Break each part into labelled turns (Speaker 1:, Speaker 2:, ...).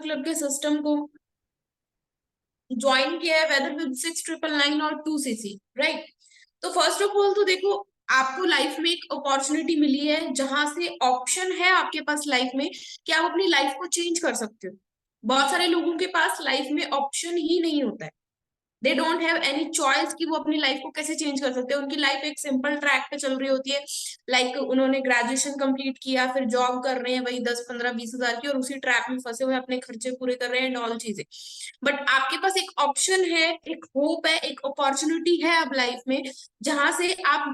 Speaker 1: Club के system को join किया है, वेदर विद 6999 और 2cc, राइट। तो फर्स्ट ऑफ ऑल तो देखो, आपको लाइफ में एक अपॉर्चुनिटी मिली है जहां से ऑप्शन है आपके पास लाइफ में कि आप अपनी लाइफ को चेंज कर सकते हो। बहुत सारे लोगों के पास लाइफ में ऑप्शन ही नहीं होता है। They don't have any choice कि वो अपनी लाइफ को कैसे चेंज कर सकते हैं। उनकी लाइफ एक सिंपल ट्रैक पे चल रही होती है, लाइक उन्होंने ग्रेजुएशन कंप्लीट किया, फिर जॉब कर रहे हैं वही 10 15 20 हजार की, और उसी ट्रैक में फंसे हुए अपने खर्चे पूरे कर रहे हैं एंड ऑल चीजें। बट आपके पास एक ऑप्शन है, एक होप है, एक अपॉर्चुनिटी है अब लाइफ में, जहां से आप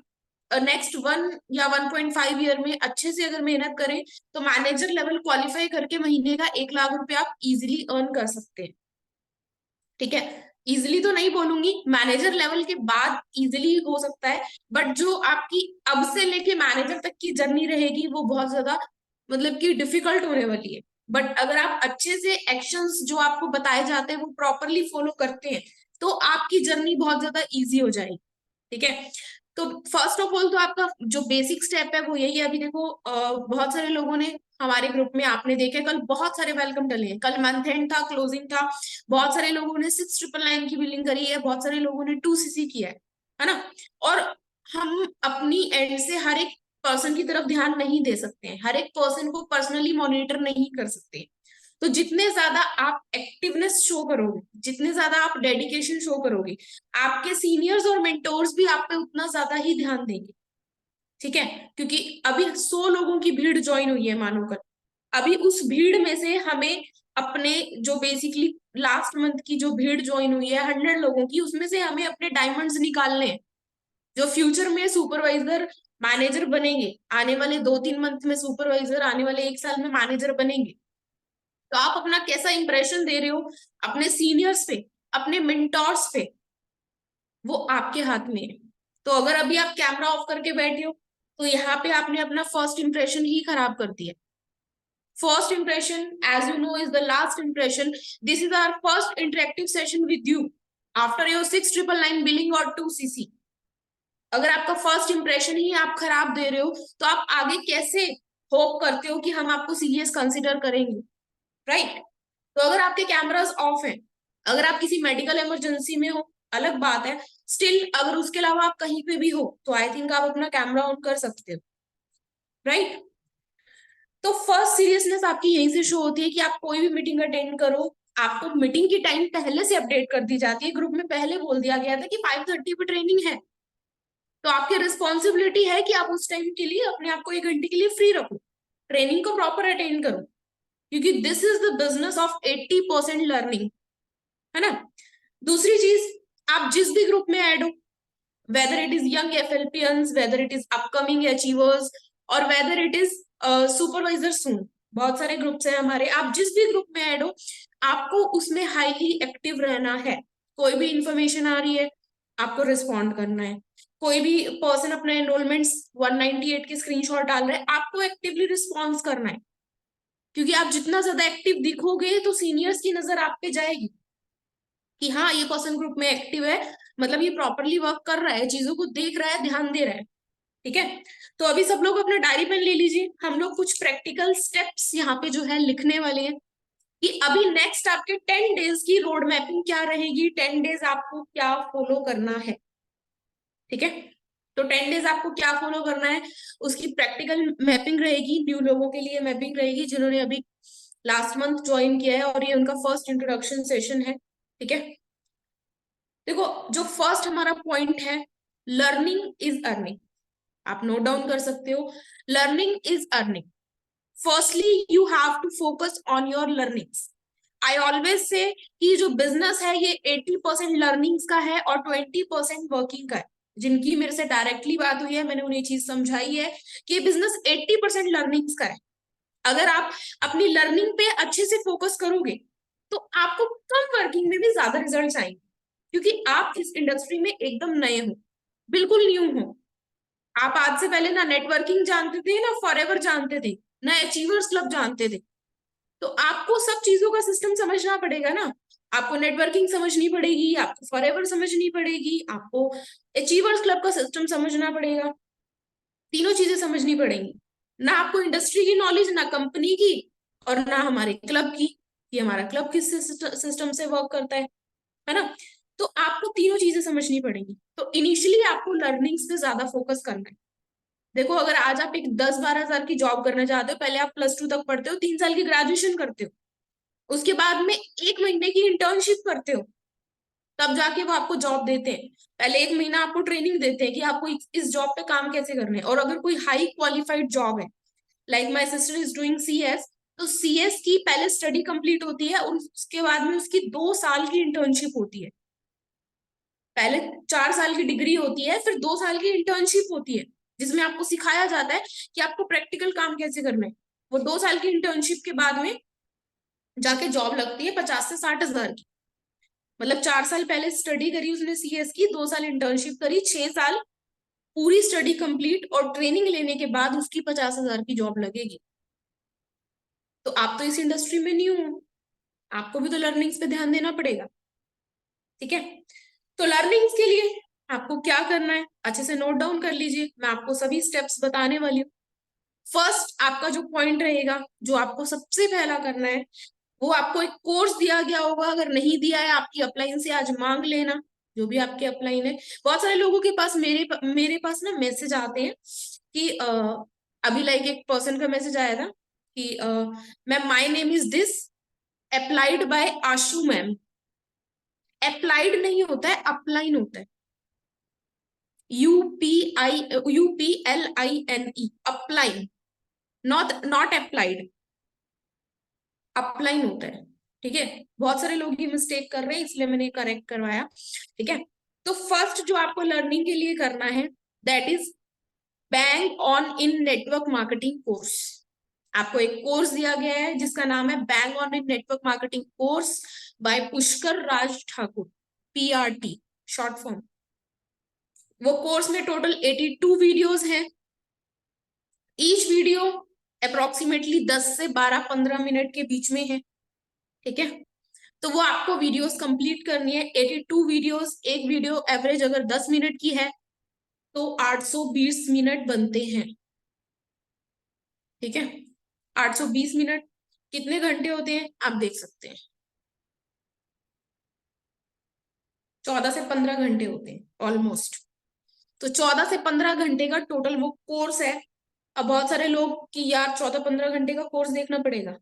Speaker 1: नेक्स्ट 1 या 1.5 ईयर में अच्छे से अगर मेहनत करें तो मैनेजर लेवल क्वालिफाई करके महीने का 1 लाख रुपए आप इजिली अर्न कर सकते हैं। ठीक है, इजिली तो नहीं बोलूंगी, मैनेजर लेवल के बाद इजिली हो सकता है, बट जो आपकी अब से लेके मैनेजर तक की जर्नी रहेगी वो बहुत ज्यादा मतलब कि डिफिकल्ट होने वाली है। बट अगर आप अच्छे से एक्शंस जो आपको बताए जाते हैं वो प्रॉपरली फॉलो करते हैं तो आपकी जर्नी बहुत ज्यादा इजी हो जाएगी। ठीक है, तो फर्स्ट ऑफ ऑल तो आपका जो बेसिक स्टेप है वो यही है। अभी देखो बहुत सारे लोगों ने हमारे ग्रुप में, आपने देखे कल बहुत सारे वेलकम डले हैं, कल मंथ एंड था, क्लोजिंग था, बहुत सारे लोगों ने 6999 की बिलिंग करी है, बहुत सारे लोगों ने 2cc किया है ना। और हम अपनी एंड से हर एक पर्सन की तरफ ध्यान नहीं दे सकते हैं, हर एक पर्सन को पर्सनली मॉनिटर नहीं कर सकते। तो जितने ज्यादा आप एक्टिवनेस शो करोगे, जितने ज्यादा आप डेडिकेशन शो करोगे, आपके सीनियर्स और मेंटोर्स भी आप पे उतना ज्यादा ही ध्यान देंगे। ठीक है, क्योंकि अभी 100 लोगों की भीड़ ज्वाइन हुई है मानो कर, अभी उस भीड़ में से हमें अपने जो बेसिकली लास्ट मंथ की जो भीड़ ज्वाइन हुई है 100 लोगों की, उसमें से हमें अपने डायमंड्स निकालने हैं जो फ्यूचर में सुपरवाइजर मैनेजर बनेंगे। आने वाले 2 3 मंथ में सुपरवाइजर, आने वाले 1 साल में मैनेजर बनेंगे। तो आप अपना कैसा इंप्रेशन दे रहे हो अपने सीनियर्स पे, अपने मेंटोर्स पे, वो आपके हाथ में है। तो अगर अभी आप कैमरा ऑफ करके बैठे हो तो यहाँ पे आपने अपना फर्स्ट इंप्रेशन ही खराब कर दिया। First impression, as you know, is the last impression. This is our first interactive session with you after your 6999 billing or 2cc. अगर आपका फर्स्ट इंप्रेशन ही आप खराब दे रहे हो तो आप आगे कैसे होप करते हो कि हम आपको सीरियस कंसिडर करेंगे, राइट। तो अगर आपके कैमरास ऑफ हैं, अगर आप किसी मेडिकल इमरजेंसी में हो अलग बात है, स्टिल अगर उसके अलावा आप कहीं पे भी हो तो आई थिंक आप अपना कैमरा ऑन कर सकते हो, राइट। तो फर्स्ट सीरियसनेस आपकी यहीं से शो होती है कि आप कोई भी मीटिंग अटेंड करो, आपको मीटिंग की टाइम पहले से अपडेट कर दी जाती है, ग्रुप में पहले बोल दिया गया था कि 5:30 पे ट्रेनिंग है। तो आपकी रिस्पॉन्सिबिलिटी है कि आप उस टाइम के लिए अपने आप को 1 घंटे के लिए फ्री रखो, ट्रेनिंग को प्रॉपर अटेंड करो, क्योंकि this is the business of 80% learning, है ना। दूसरी चीज, आप जिस भी ग्रुप में ऐड हो, वेदर इट इज यंग एफएलपियंस, whether it is upcoming achievers, और whether it is supervisor soon, बहुत सारे ग्रुप्स हैं हमारे, आप जिस भी ग्रुप में ऐड हो आपको उसमें हाईली एक्टिव रहना है। कोई भी इंफॉर्मेशन आ रही है आपको रिस्पॉन्ड करना है, कोई भी पर्सन अपना एनरोलमेंट 198 के स्क्रीनशॉट डाल रहा है आपको एक्टिवली रिस्पॉन्स करना है, क्योंकि आप जितना ज्यादा एक्टिव दिखोगे तो सीनियर्स की नजर आप पे जाएगी कि हाँ ये पर्सन ग्रुप में एक्टिव है, मतलब ये प्रॉपरली वर्क कर रहा है, चीजों को देख रहा है, ध्यान दे रहा है। ठीक है, तो अभी सब लोग अपना डायरी पेन ले लीजिए, हम लोग कुछ प्रैक्टिकल स्टेप्स यहाँ पे जो है लिखने वाले हैं कि अभी नेक्स्ट आपके 10 डेज की रोड मैपिंग क्या रहेगी, 10 डेज आपको क्या फॉलो करना है। ठीक है, तो 10 डेज आपको क्या फॉलो करना है उसकी प्रैक्टिकल मैपिंग रहेगी, न्यू लोगों के लिए मैपिंग रहेगी जिन्होंने अभी लास्ट मंथ ज्वाइन किया है और ये उनका फर्स्ट इंट्रोडक्शन सेशन है। ठीक है, देखो जो फर्स्ट हमारा पॉइंट है, लर्निंग इज अर्निंग, आप नोट डाउन कर सकते हो, learning is earning. Firstly you have to focus on your learnings. I always say कि जो बिजनेस है ये 80% लर्निंग्स का है और 20% वर्किंग का है। जिनकी मेरे से डायरेक्टली बात हुई है मैंने उन्हें चीज समझाई है कि बिजनेस 80% लर्निंग्स का है। अगर आप अपनी लर्निंग पे अच्छे से फोकस करोगे तो आपको कम वर्किंग में भी ज्यादा रिजल्ट आएंगे, क्योंकि आप इस इंडस्ट्री में एकदम नए हो, बिल्कुल न्यू हो। आप आज से पहले ना नेटवर्किंग जानते थे ना फॉरएवर जानते थे ना अचीवर्स क्लब जानते थे, तो आपको सब चीजों का सिस्टम समझना पड़ेगा ना। आपको नेटवर्किंग समझनी पड़ेगी, आपको फॉरएवर समझनी पड़ेगी, आपको अचीवर्स क्लब का सिस्टम समझना पड़ेगा, तीनों चीजें समझनी पड़ेंगी। ना आपको इंडस्ट्री की नॉलेज, ना कंपनी की, और ना हमारे क्लब की। कि हमारा क्लब किस सिस्टम से वर्क करता है ना। तो आपको तीनों चीजें समझनी पड़ेंगी। तो इनिशियली आपको लर्निंग्स पे ज्यादा फोकस करना है। देखो, अगर आज आप एक 10-12 हजार की जॉब करना चाहते हो, पहले आप +2 तक पढ़ते हो, 3 साल की ग्रेजुएशन करते हो, उसके बाद में 1 महीने की इंटर्नशिप करते हो, तब जाके वो आपको जॉब देते हैं। पहले 1 महीना आपको ट्रेनिंग देते हैं कि आपको इस जॉब पे काम कैसे करना है। और अगर कोई हाई क्वालिफाइड जॉब है, like my sister is doing CS, तो CS की पहले स्टडी कंप्लीट होती है और उसके बाद में उसकी 2 साल की इंटर्नशिप होती है। पहले 4 साल की डिग्री होती है, फिर 2 साल की इंटर्नशिप होती है, जिसमें आपको सिखाया जाता है कि आपको प्रैक्टिकल काम कैसे करना है। वो 2 साल की इंटर्नशिप के बाद में जाके जॉब लगती है 50 से 60 हजार की। मतलब 4 साल पहले स्टडी करी उसने CS की, 2 साल इंटर्नशिप करी, 6 साल पूरी स्टडी कंप्लीट और ट्रेनिंग लेने के बाद उसकी 50 हजार की जॉब लगेगी। तो आप तो इस इंडस्ट्री में न्यू हो, आपको भी तो लर्निंग्स पे ध्यान देना पड़ेगा। ठीक है, तो लर्निंग्स के लिए आपको क्या करना है, अच्छे से नोट डाउन कर लीजिए, मैं आपको सभी स्टेप्स बताने वाली हूँ। फर्स्ट आपका जो पॉइंट रहेगा, जो आपको सबसे पहला करना है, वो आपको एक कोर्स दिया गया होगा, अगर नहीं दिया है आपकी अपलाइन से आज मांग लेना, जो भी आपके अपलाइन है। बहुत सारे लोगों के पास मेरे पास ना मैसेज आते हैं कि अभी लाइक एक पर्सन का मैसेज आया था कि ma'am my name is this, applied by Ashu ma'am. Applied नहीं होता है, अपलाइन होता है। UPLINE, upline, not not applied, upline होता है। ठीक है, बहुत सारे लोग ये मिस्टेक कर रहे हैं, इसलिए मैंने करेक्ट करवाया। ठीक है, तो फर्स्ट जो आपको लर्निंग के लिए करना है, that is bank on in network marketing course. आपको एक कोर्स दिया गया है जिसका नाम है bank on in network marketing course by Pushkar Raj Thakur, PRT short form. वो कोर्स में टोटल 82 वीडियोस हैं। ईच वीडियो अप्रोक्सीमेटली 10 से 12-15 मिनट के बीच में है। ठीक है, तो वो आपको वीडियोस कंप्लीट करनी है, 82 वीडियोस। एक वीडियो एवरेज अगर 10 मिनट की है तो 820 मिनट बनते हैं। ठीक है, 820 मिनट कितने घंटे होते हैं आप देख सकते हैं, 14 से 15 घंटे होते हैं ऑलमोस्ट। तो 14 से 15 घंटे का टोटल वो कोर्स है। अब बहुत सारे लोग कि यार 14-15 घंटे का कोर्स देखना पड़ेगा।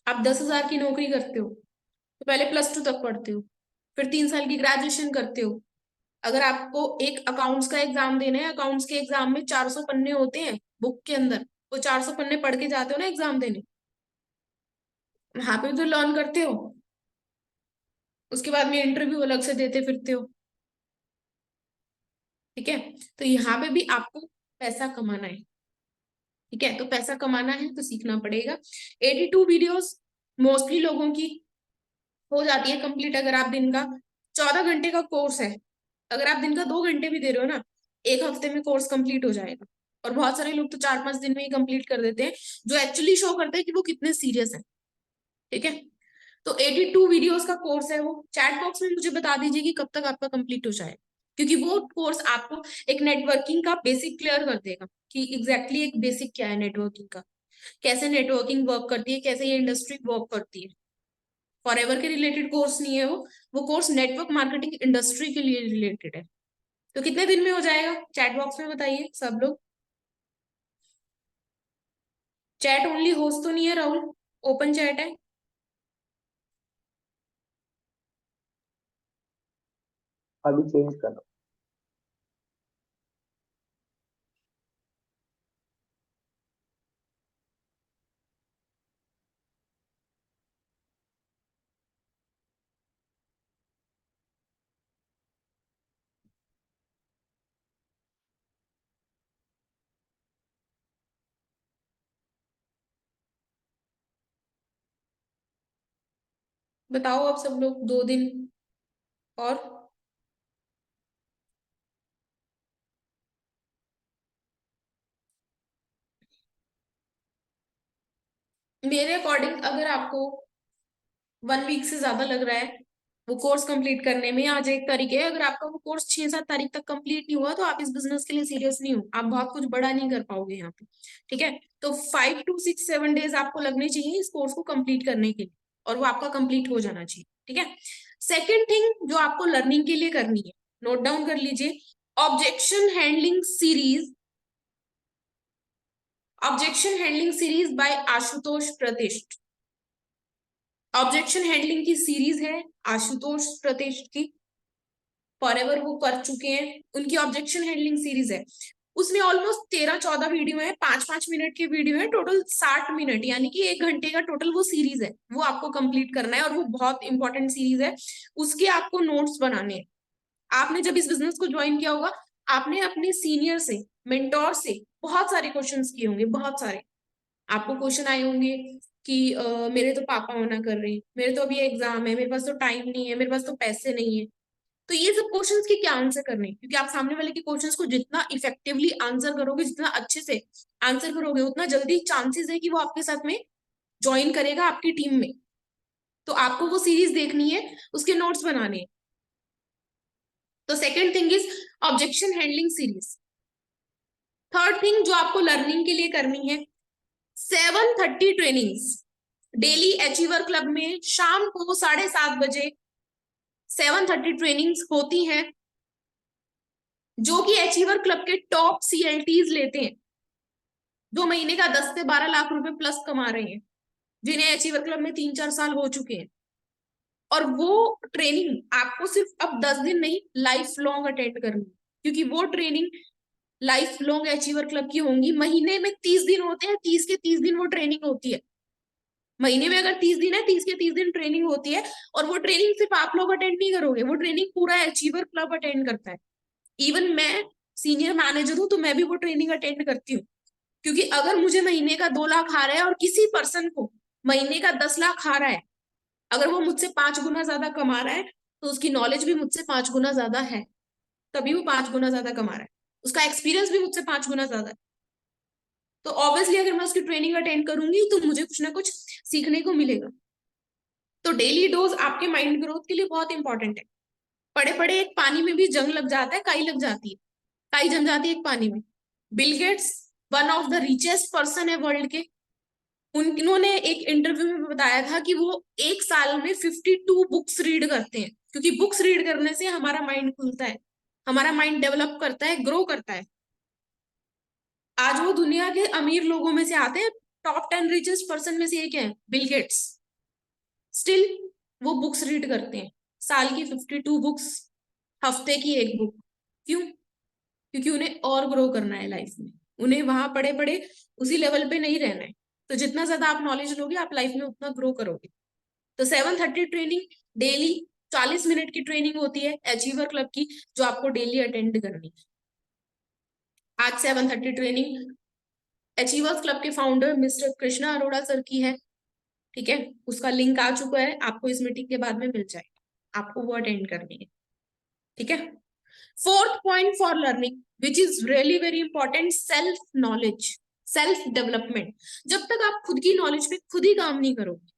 Speaker 1: आप 10 हजार की नौकरी करते हो, तो पहले +2 तक पढ़ते हो, फिर 3 साल की ग्रेजुएशन करते हो। अगर आपको एक अकाउंट्स का एग्जाम देना है, अकाउंट्स के एग्जाम में 400 पन्ने होते हैं बुक के अंदर, वो 400 पन्ने पढ़ के जाते हो ना एग्जाम देने, वहां पे तो लर्न करते हो, उसके बाद में इंटरव्यू अलग से देते फिरते हो। ठीक है, तो यहाँ पे भी आपको पैसा कमाना है। ठीक है, तो पैसा कमाना है तो सीखना पड़ेगा। 82 वीडियोस मोस्टली लोगों की हो जाती है कंप्लीट। अगर आप दिन का 14 घंटे का कोर्स है, अगर आप दिन का 2 घंटे भी दे रहे हो ना, एक हफ्ते में कोर्स कंप्लीट हो जाएगा। और बहुत सारे लोग तो 4-5 दिन में ही कंप्लीट कर देते हैं, जो एक्चुअली शो करते हैं कि वो कितने सीरियस है। ठीक है, तो 82 वीडियोस का कोर्स है। वो चैट बॉक्स में मुझे बता दीजिए कि कब तक आपका कंप्लीट हो जाए, क्योंकि वो कोर्स आपको एक नेटवर्किंग का बेसिक क्लियर कर देगा कि एग्जैक्टली एक बेसिक क्या है नेटवर्किंग का, कैसे नेटवर्किंग वर्क करती है, कैसे ये इंडस्ट्री वर्क करती है। फॉर एवर के रिलेटेड कोर्स नहीं है वो कोर्स नेटवर्क मार्केटिंग इंडस्ट्री के लिए रिलेटेड है। तो कितने दिन में हो जाएगा चैट बॉक्स में बताइए सब लोग। चैट ओनली होस्ट तो नहीं है राहुल, ओपन चैट है।
Speaker 2: अभी चेंज करो।
Speaker 1: बताओ आप सब लोग, 2 दिन और। मेरे अकॉर्डिंग अगर आपको 1 वीक से ज्यादा लग रहा है वो कोर्स कंप्लीट करने में, आज 1 तारीख है, अगर आपका वो कोर्स 6-7 तारीख तक कंप्लीट नहीं हुआ तो आप इस बिजनेस के लिए सीरियस नहीं हो, आप बहुत कुछ बड़ा नहीं कर पाओगे यहाँ पे। ठीक है, तो 5 to 6-7 डेज आपको लगने चाहिए इस कोर्स को कंप्लीट करने के लिए। और वो आपका कंप्लीट हो जाना चाहिए, ठीक है। सेकेंड थिंग जो आपको लर्निंग के लिए करनी है, नोट डाउन कर लीजिए, objection handling series, objection handling series by Ashutosh Pratishth. Objection handling की सीरीज है आशुतोष प्रतिष्ठ की, फॉरएवर वो कर चुके हैं, उनकी ऑब्जेक्शन हैंडलिंग सीरीज है। उसमें ऑलमोस्ट 13-14 वीडियो है, 5-5 मिनट के वीडियो है, टोटल 60 मिनट, यानी कि 1 घंटे का टोटल वो सीरीज है, वो आपको कंप्लीट करना है और वो बहुत इंपॉर्टेंट सीरीज है। उसके आपको नोट्स बनाने हैं। आपने जब इस बिजनेस को ज्वाइन किया होगा, आपने अपने सीनियर से, मेंटोर से बहुत सारे क्वेश्चंस किए होंगे, बहुत सारे आपको क्वेश्चन आए होंगे कि मेरे तो पापा मना कर रहे हैं, मेरे तो अभी एग्जाम है, मेरे पास तो टाइम नहीं है, मेरे पास तो पैसे नहीं है। तो ये सब क्वेश्चंस के क्या आंसर करने हैं, क्योंकि आप सामने वाले के क्वेश्चंस को जितना इफेक्टिवली आंसर करोगे, जितना अच्छे से आंसर करोगे, उतना जल्दी चांसेस है कि वो आपके साथ में ज्वाइन करेगा आपकी टीम में। तो आपको वो सीरीज देखनी है, उसके नोट्स बनाने हैं। तो second thing is objection handling series. Third thing जो आपको लर्निंग के लिए करनी है, 7:30 ट्रेनिंग्स डेली अचीवर क्लब में शाम को 7:30 बजे 7:30 ट्रेनिंग्स होती हैं, जो कि अचीवर क्लब के टॉप सीएलटीज लेते हैं, जो महीने का 10 से 12 लाख रुपए प्लस कमा रहे हैं, जिन्हें अचीवर क्लब में 3-4 साल हो चुके हैं। और वो ट्रेनिंग आपको सिर्फ अब 10 दिन नहीं, लाइफ लॉन्ग अटेंड करनी, क्योंकि वो training life long achiever club की होंगी। महीने में 30 दिन होते हैं, 30 के 30 दिन वो ट्रेनिंग होती है। महीने में अगर 30 दिन है, 30 के 30 दिन ट्रेनिंग होती है। और वो ट्रेनिंग सिर्फ आप लोग अटेंड नहीं करोगे, वो ट्रेनिंग पूरा अचीवर क्लब अटेंड करता है। इवन मैं सीनियर मैनेजर हूं, तो मैं भी वो ट्रेनिंग अटेंड करती हूँ, क्योंकि अगर मुझे महीने का 2 लाख आ रहा है और किसी पर्सन को महीने का 10 लाख आ रहा है, अगर वो मुझसे 5 गुना ज्यादा कमा रहा है, तो उसकी नॉलेज भी मुझसे 5 गुना ज्यादा है, तभी वो 5 गुना ज्यादा कमा रहा है। उसका एक्सपीरियंस भी मुझसे 5 गुना ज्यादा है। तो ऑब्वियसली अगर मैं उसकी ट्रेनिंग अटेंड करूंगी, तो मुझे कुछ ना कुछ सीखने को मिलेगा। तो डेली डोज आपके माइंड ग्रोथ के लिए बहुत इंपॉर्टेंट है। पड़े पड़े एक पानी में भी जंग लग जाता है, काई लग जाती है, काई जम जाती है एक पानी में। Bill Gates one of the richest person है वर्ल्ड के, उन्होंने एक इंटरव्यू में बताया था कि वो एक साल में 52 बुक्स रीड करते हैं, क्योंकि बुक्स रीड करने से हमारा माइंड खुलता है, हमारा माइंड डेवलप करता है, ग्रो करता है। आज वो दुनिया के अमीर लोगों में से आते हैं, टॉप 10 रिचेस्ट पर्सन में से एक है बिल गेट्स। स्टिल वो बुक्स रीड करते हैं, साल की 52 बुक्स, हफ्ते की एक बुक। क्यों? क्योंकि उन्हें और ग्रो करना है लाइफ में, उन्हें वहां पड़े पड़े उसी लेवल पे नहीं रहना है। तो जितना ज्यादा आप नॉलेज लोगे, आप लाइफ में उतना ग्रो करोगे। तो 7:30 ट्रेनिंग डेली, 40 मिनट की ट्रेनिंग होती है अचीवर क्लब की, जो आपको डेली अटेंड करनी है। आज 7:30 ट्रेनिंग अचीवर्स क्लब के founder mister Krishna Arora sir की है, ठीक है। उसका लिंक आ चुका है, आपको इस मीटिंग के बाद में मिल जाएगा, आपको वो अटेंड करनी है, ठीक है। Fourth point for learning which is really very important, self knowledge, self development. जब तक आप खुद की नॉलेज पे खुद ही काम नहीं करोगे,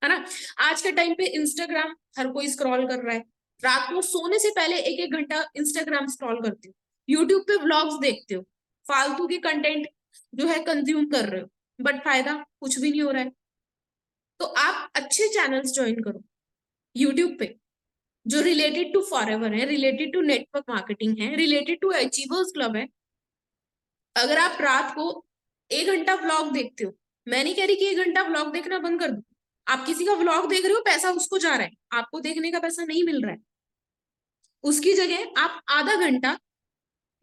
Speaker 1: है ना। आज के टाइम पे इंस्टाग्राम हर कोई स्क्रॉल कर रहा है, रात को सोने से पहले 1-1 घंटा इंस्टाग्राम स्क्रॉल करते हो, यूट्यूब पे व्लॉग्स देखते हो, फालतू के कंटेंट जो है कंज्यूम कर रहे हो, बट फायदा कुछ भी नहीं हो रहा है। तो आप अच्छे चैनल्स ज्वाइन करो यूट्यूब पे, जो रिलेटेड टू फॉरएवर है, रिलेटेड टू नेटवर्क मार्केटिंग है, रिलेटेड टू अचीवर्स क्लब है। अगर आप रात को 1 घंटा व्लॉग देखते हो, मैं नहीं कह रही कि 1 घंटा व्लॉग देखना बंद कर दो। आप किसी का व्लॉग देख रहे हो, पैसा उसको जा रहा है, आपको देखने का पैसा नहीं मिल रहा है। उसकी जगह आप आधा घंटा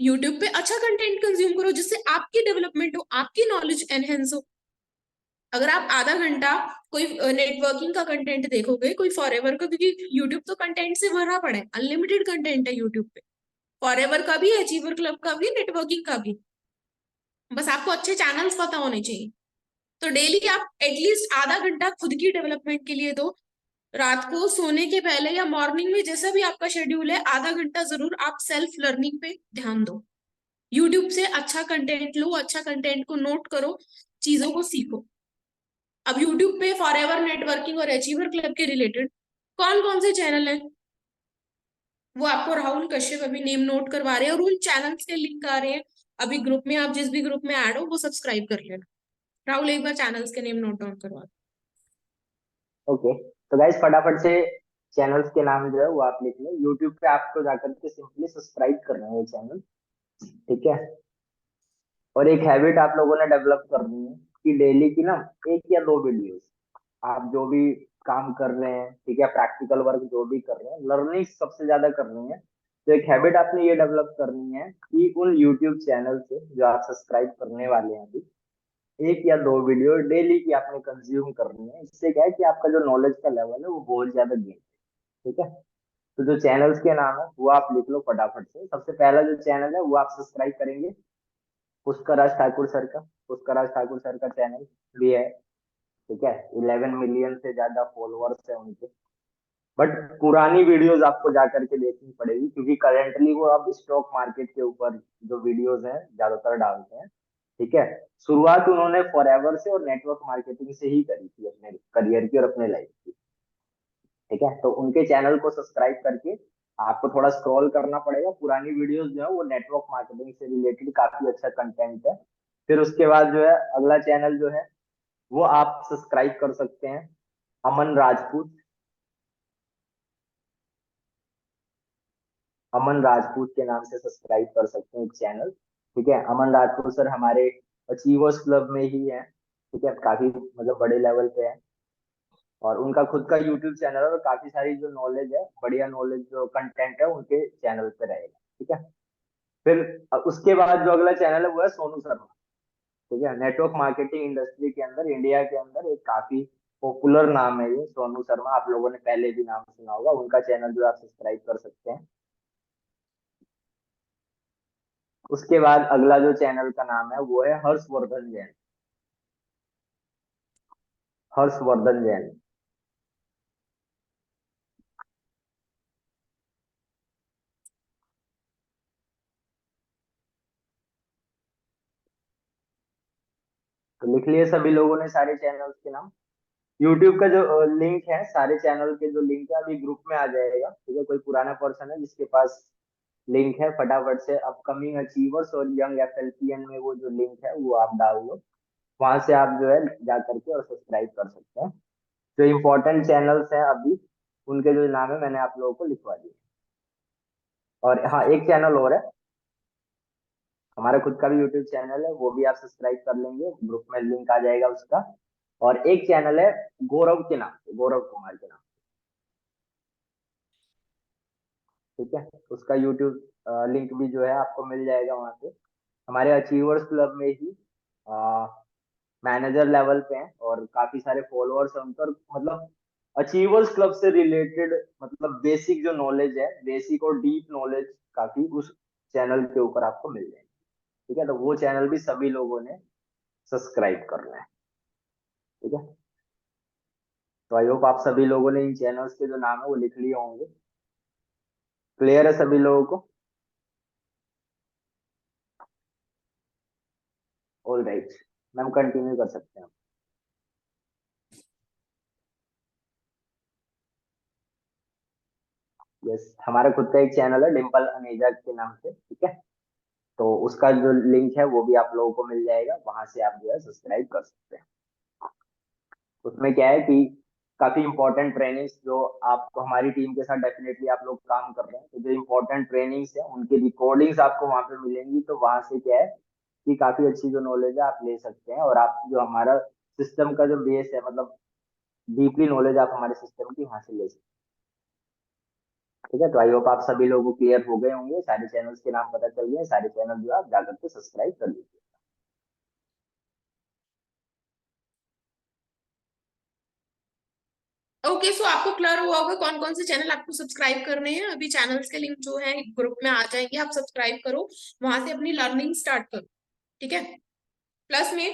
Speaker 1: यूट्यूब पे अच्छा कंटेंट कंज्यूम करो, जिससे आपकी डेवलपमेंट हो, आपकी नॉलेज एनहेंस हो। अगर आप आधा घंटा कोई नेटवर्किंग का कंटेंट देखोगे, कोई फॉरएवर का, क्योंकि यूट्यूब तो कंटेंट से भरा पड़ा है, अनलिमिटेड कंटेंट है यूट्यूब पे, फॉरएवर का भी, अचीवर क्लब का भी, नेटवर्किंग का भी। बस आपको अच्छे चैनल्स पता होने चाहिए। तो डेली आप एटलीस्ट आधा घंटा खुद की डेवलपमेंट के लिए दो। रात को सोने के पहले या मॉर्निंग में, जैसा भी आपका शेड्यूल है, आधा घंटा जरूर आप सेल्फ लर्निंग पे ध्यान दो। यूट्यूब से अच्छा कंटेंट लो, अच्छा कंटेंट को नोट करो, चीजों को सीखो। अब यूट्यूब पे फॉरएवर, नेटवर्किंग और अचीवर क्लब के रिलेटेड कौन कौन से चैनल हैं, वो आपको राहुल कश्यप अभी नेम नोट करवा रहे हैं, और उन चैनल्स के लिंक आ रहे हैं अभी ग्रुप में। आप जिस भी ग्रुप में ऐड हो, वो सब्सक्राइब कर लेना। राहुल एक बार चैनल्स के नेम नोट डाउन करवा।
Speaker 2: ओके, तो गाइस फटाफट से चैनल्स के नाम जो है वो आप लिख लें। यूट्यूब पे आपको जाकर के सिंपली सब्सक्राइब करना है ये चैनल, ठीक है। और एक हैबिट आप लोगों ने डेवलप करनी है कि डेली की ना 1 या 2 वीडियोस, आप जो भी काम कर रहे हैं, ठीक है, प्रैक्टिकल वर्क जो भी कर रहे हैं, लर्निंग सबसे ज्यादा करनी है। तो एक हैबिट आपने ये डेवलप करनी है कि उन यूट्यूब चैनल से जो आप सब्सक्राइब करने वाले हैं अभी, 1 या 2 वीडियो डेली की आपने कंज्यूम करनी है। इससे क्या है कि आपका जो नॉलेज का लेवल है वो बहुत ज्यादा गेन, ठीक है। तो जो चैनल्स के नाम है वो आप लिख लो फटाफट से। सबसे पहला जो चैनल है वो आप सब्सक्राइब करेंगे, पुष्कर ठाकुर सर का। पुष्कर ठाकुर सर का चैनल भी है, ठीक है। 11 मिलियन से ज्यादा फॉलोअर्स है उनके। बट पुरानी वीडियोस आपको जाकर के देखनी पड़ेगी, क्योंकि करेंटली वो अब स्टॉक मार्केट के ऊपर जो वीडियोस हैं ज्यादातर डालते हैं, ठीक है। शुरुआत उन्होंने फॉरएवर से और नेटवर्क मार्केटिंग से ही करी थी अपने करियर की और अपने लाइफ की, ठीक है। तो उनके चैनल को सब्सक्राइब करके आपको थोड़ा स्क्रॉल करना पड़ेगा। पुरानी वीडियोस जो है वो नेटवर्क मार्केटिंग से रिलेटेड काफी अच्छा कंटेंट है। फिर उसके बाद जो है अगला चैनल जो है वो आप सब्सक्राइब कर सकते हैं, अमन राजपूत। अमन राजपूत के नाम से सब्सक्राइब कर सकते हैं एक चैनल, ठीक है। अमन राजपूत सर हमारे अचीवर्स क्लब में ही है, ठीक है, काफी मतलब बड़े लेवल पे है। और उनका खुद का यूट्यूब चैनल है और काफी सारी जो नॉलेज है, बढ़िया नॉलेज जो कंटेंट है उनके चैनल पे रहेगा, ठीक है। फिर उसके बाद जो अगला चैनल है वो है सोनू शर्मा, ठीक है। नेटवर्क मार्केटिंग इंडस्ट्री के अंदर, इंडिया के अंदर एक काफी पॉपुलर नाम है ये सोनू शर्मा। आप लोगों ने पहले भी नाम सुना होगा उनका। चैनल जो आप सब्सक्राइब कर सकते हैं। उसके बाद अगला जो चैनल का नाम है वो है हर्षवर्धन जैन। हर्षवर्धन जैन। तो लिख लिए सभी लोगों ने सारे चैनल्स के नाम। यूट्यूब का जो लिंक है, सारे चैनल के जो लिंक है अभी ग्रुप में आ जाएगा, ठीक है। कोई पुराना पर्सन है जिसके पास लिंक है, फटाफट से अपकमिंग अचीवर्स और यंग एफएलपीएन में वो जो लिंक है वो आप डाल दो। वहां से आप जो है जा करके और सब्सक्राइब कर सकते हैं। जो इम्पोर्टेंट चैनल्स हैं अभी उनके जो नाम है मैंने आप लोगों को लिखवा दिए। और हाँ, एक चैनल और है, हमारा खुद का भी यूट्यूब चैनल है, वो भी आप सब्सक्राइब कर लेंगे, ग्रुप में लिंक आ जाएगा उसका। और एक चैनल है गौरव के नाम से, गौरव कुमार के नाम, ठीक है। उसका यूट्यूब लिंक भी जो है आपको मिल जाएगा वहां से। हमारे अचीवर्स क्लब में ही मैनेजर लेवल पे हैं और काफी सारे फॉलोअर्स हैं उनका। मतलब अचीवर्स क्लब से रिलेटेड मतलब बेसिक जो नॉलेज है, बेसिक और डीप नॉलेज काफी उस चैनल के ऊपर आपको मिल जाएगी, ठीक है। तो वो चैनल भी सभी लोगों ने सब्सक्राइब करना है, ठीक है। तो आई होप आप सभी लोगों ने इन चैनल्स के जो नाम है वो लिख लिए होंगे। क्लियर है सभी लोगों को? ऑल राइट, मैम कंटिन्यू कर सकते हैं। यस, हमारा खुद का एक चैनल है डिम्पल अनेजा के नाम से, ठीक है। तो उसका जो लिंक है वो भी आप लोगों को मिल जाएगा, वहां से आप जो है सब्सक्राइब कर सकते हैं। उसमें क्या है कि काफी इंपॉर्टेंट ट्रेनिंग्स जो आपको हमारी टीम के साथ डेफिनेटली आप लोग काम कर रहे हैं, तो जो इंपॉर्टेंट ट्रेनिंग्स है उनकी रिकॉर्डिंग्स आपको वहां पे मिलेंगी। तो वहां से क्या है कि काफी अच्छी जो नॉलेज है आप ले सकते हैं। और आप जो हमारा सिस्टम का जो बेस है, मतलब डीपली नॉलेज आप हमारे सिस्टम की वहां से ले सकते हैं, ठीक है। तो आई होप आप सभी लोगों को क्लियर हो गए होंगे, सारे चैनल्स के नाम पता चल गए, सारे चैनल जो है आप जाकर के सब्सक्राइब कर लीजिए।
Speaker 1: ओके, सो आपको क्लियर हुआ होगा कौन कौन से चैनल आपको सब्सक्राइब करने हैं। अभी चैनल्स के लिंक जो है ग्रुप में आ जाएंगे, आप सब्सक्राइब करो, वहां से अपनी लर्निंग स्टार्ट करो, ठीक है। प्लस में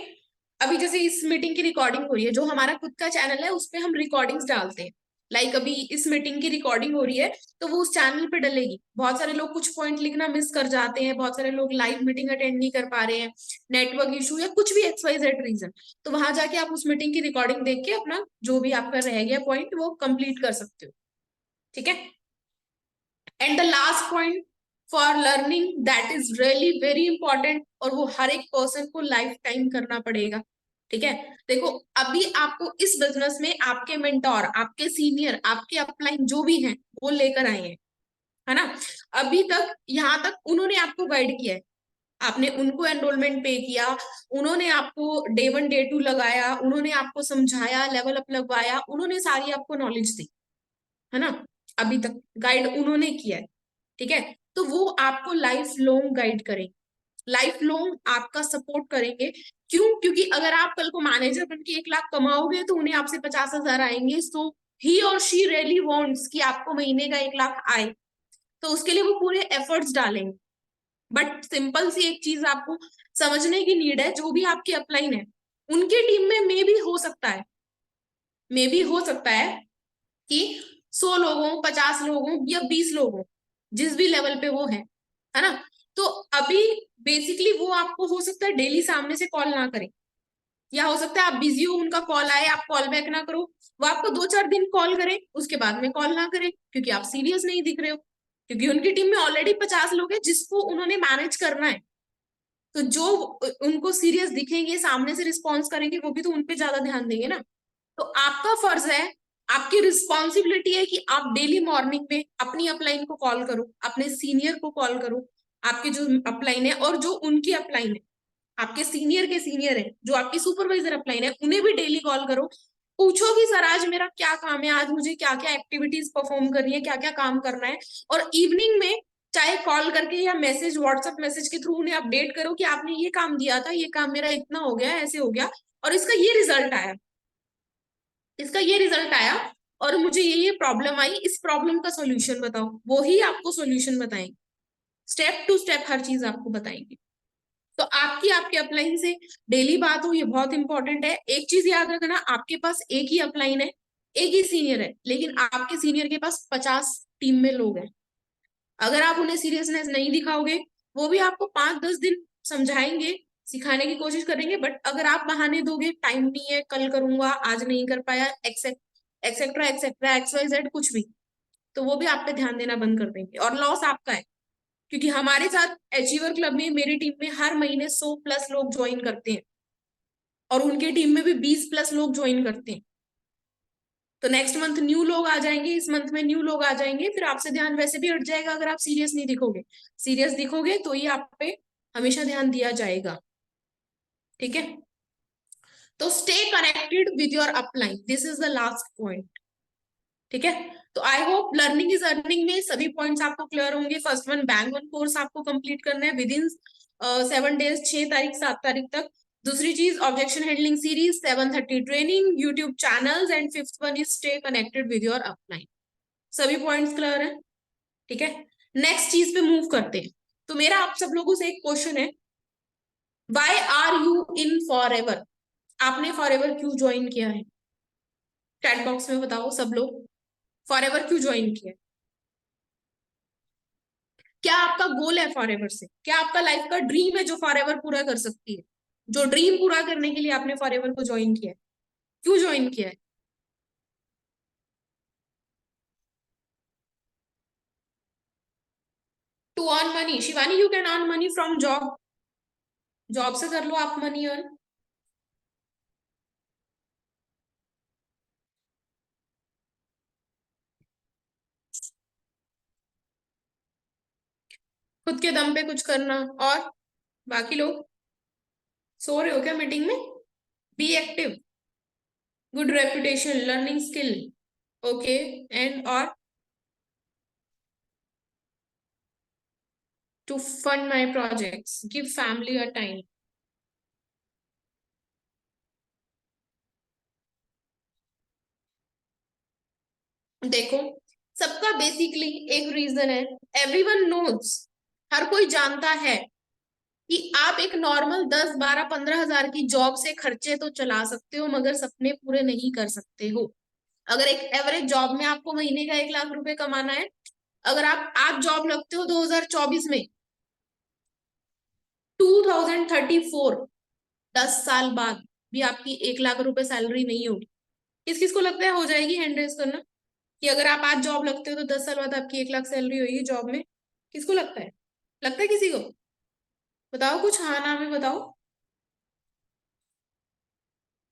Speaker 1: अभी जैसे इस मीटिंग की रिकॉर्डिंग हो रही है, जो हमारा खुद का चैनल है उस पे हम रिकॉर्डिंग्स डालते हैं। लाइक अभी इस मीटिंग की रिकॉर्डिंग हो रही है, तो वो उस चैनल पे डलेगी। बहुत सारे लोग कुछ पॉइंट लिखना मिस कर जाते हैं, बहुत सारे लोग लाइव मीटिंग अटेंड नहीं कर पा रहे हैं, नेटवर्क इशू या कुछ भी XYZ रीजन। तो वहां जाके आप उस मीटिंग की रिकॉर्डिंग देख के अपना जो भी आपका रह गया पॉइंट वो कंप्लीट कर सकते हो, ठीक है। And the last point for learning that is really very important, और वो हर एक पर्सन को लाइफ टाइम करना पड़ेगा, ठीक है। देखो, अभी आपको इस बिजनेस में आपके मेंटोर, आपके सीनियर, आपके अपलाइन जो भी हैं वो लेकर आए हैं, है ना। अभी तक यहाँ तक उन्होंने आपको गाइड किया है, आपने उनको एनरोलमेंट पे किया, उन्होंने आपको डे 1 डे 2 लगाया, उन्होंने आपको समझाया, लेवल अप लगवाया, उन्होंने सारी आपको नॉलेज दी, है ना। अभी तक गाइड उन्होंने किया है, ठीक है। तो वो आपको लाइफ लॉन्ग गाइड करेंगे, लाइफ लॉन्ग आपका सपोर्ट करेंगे। क्यों? क्योंकि अगर आप कल को मैनेजर बन के 1 लाख कमाओगे तो उन्हें आपसे 50,000 आएंगे, सो ही और शी रियली वांट्स कि आपको महीने का 1 लाख आए, तो उसके लिए वो पूरे एफर्ट्स डालेंगे। बट सिंपल सी एक चीज आपको समझने की नीड है, जो भी आपकी अपलाइन है उनके टीम में मे भी हो सकता है, मे भी हो सकता है कि 100 लोगों, 50 लोगों या 20 लोगों, जिस भी लेवल पे वो है ना। तो अभी बेसिकली वो आपको हो सकता है डेली सामने से कॉल ना करें, या हो सकता है आप बिजी हो, उनका कॉल आए, आप कॉल बैक ना करो, वो आपको 2-4 दिन कॉल करें, उसके बाद में कॉल ना करें, क्योंकि आप सीरियस नहीं दिख रहे हो, क्योंकि उनकी टीम में ऑलरेडी 50 लोग हैं जिसको उन्होंने मैनेज करना है। तो जो उनको सीरियस दिखेंगे, सामने से रिस्पॉन्स करेंगे, वो भी तो उनपे ज्यादा ध्यान देंगे ना। तो आपका फर्ज है, आपकी रिस्पॉन्सिबिलिटी है कि आप डेली मॉर्निंग में अपनी अपलाइन को कॉल करो, अपने सीनियर को कॉल करो, आपके जो अपलाइन है और जो उनकी अपलाइन है, आपके सीनियर के सीनियर है, जो आपकी सुपरवाइजर अपलाइन है, उन्हें भी डेली कॉल करो। पूछो कि सर आज मेरा क्या काम है, आज मुझे क्या क्या एक्टिविटीज परफॉर्म करनी है, क्या क्या काम करना है। और इवनिंग में चाहे कॉल करके या मैसेज, व्हाट्सएप मैसेज के थ्रू उन्हें अपडेट करो कि आपने ये काम दिया था, ये काम मेरा इतना हो गया, ऐसे हो गया, और इसका ये रिजल्ट आया, इसका ये रिजल्ट आया, और मुझे ये प्रॉब्लम आई, इस प्रॉब्लम का सॉल्यूशन बताओ। वो ही आपको सॉल्यूशन बताएंगे, स्टेप टू स्टेप हर चीज आपको बताएंगे। तो आपकी आपके अपलाइन से डेली बात हो, ये बहुत इंपॉर्टेंट है। एक चीज याद रखना, आपके पास एक ही अपलाइन है, एक ही सीनियर है, लेकिन आपके सीनियर के पास 50 टीम में लोग हैं। अगर आप उन्हें सीरियसनेस नहीं दिखाओगे, वो भी आपको 5-10 दिन समझाएंगे, सिखाने की कोशिश करेंगे, बट अगर आप बहाने दोगे, टाइम नहीं है, कल करूंगा, आज नहीं कर पाया, एक्सेट्रा एक्सेट्रा XYZ कुछ भी, तो वो भी आप पे ध्यान देना बंद कर देंगे, और लॉस आपका है। क्योंकि हमारे साथ अचीवर क्लब में, मेरी टीम में हर महीने 100+ लोग ज्वाइन करते हैं, और उनके टीम में भी 20+ लोग ज्वाइन करते हैं। तो नेक्स्ट मंथ न्यू लोग आ जाएंगे, इस मंथ में न्यू लोग आ जाएंगे, फिर आपसे ध्यान वैसे भी हट जाएगा अगर आप सीरियस नहीं दिखोगे। सीरियस दिखोगे तो ही आप पे हमेशा ध्यान दिया जाएगा, ठीक है। तो stay connected with your upline, this is the last point, ठीक है। तो I hope learning is earning में सभी पॉइंट्स आपको क्लियर होंगे। First one, bank one course आपको कंप्लीट करना है विद इन 7 डेज, 6 तारीख 7 तारीख तक। दूसरी चीज, objection handling series 7:30 training, YouTube channels, and fifth one is stay connected with your upline. सभी पॉइंट्स क्लियर है, ठीक है। नेक्स्ट चीज पे मूव करते हैं। तो मेरा आप सब लोगों से एक क्वेश्चन है, why are you in Forever? आपने फॉर एवर क्यों ज्वाइन किया है? चैट बॉक्स में बताओ सब लोग, फॉर एवर क्यों ज्वाइन किया है? क्या आपका गोल है फॉर एवर से? क्या आपका लाइफ का ड्रीम है जो फॉर एवर पूरा कर सकती है? जो ड्रीम पूरा करने के लिए आपने फॉर एवर को ज्वाइन किया है, क्यों ज्वाइन किया है? To earn money. Shivani, you can earn money from job, job से कर लो आप मनी अर्न। खुद के दम पे कुछ करना। और बाकी लोग सो रहे हो क्या मीटिंग में? Be active, good reputation, learning skill, okay, and और to fund my projects, give family a time. देखो, सबका बेसिकली एक रीजन है, एवरीवन नोज, हर कोई जानता है कि आप एक नॉर्मल 10, 12, 15 हजार की जॉब से खर्चे तो चला सकते हो, मगर सपने पूरे नहीं कर सकते हो। अगर एक एवरेज जॉब में आपको महीने का 1 लाख रुपए कमाना है, अगर आप आज जॉब लगते हो 2024 में, 2034, 10 साल बाद भी आपकी 1 लाख रुपए सैलरी नहीं होगी। किस किस को लगता है हो जाएगी? हैंड रेज करना, कि अगर आप आज जॉब लगते हो तो 10 साल बाद आपकी 1 लाख सैलरी होगी जॉब में। किसको लगता है? लगता है किसी को? बताओ कुछ हाँ ना में बताओ।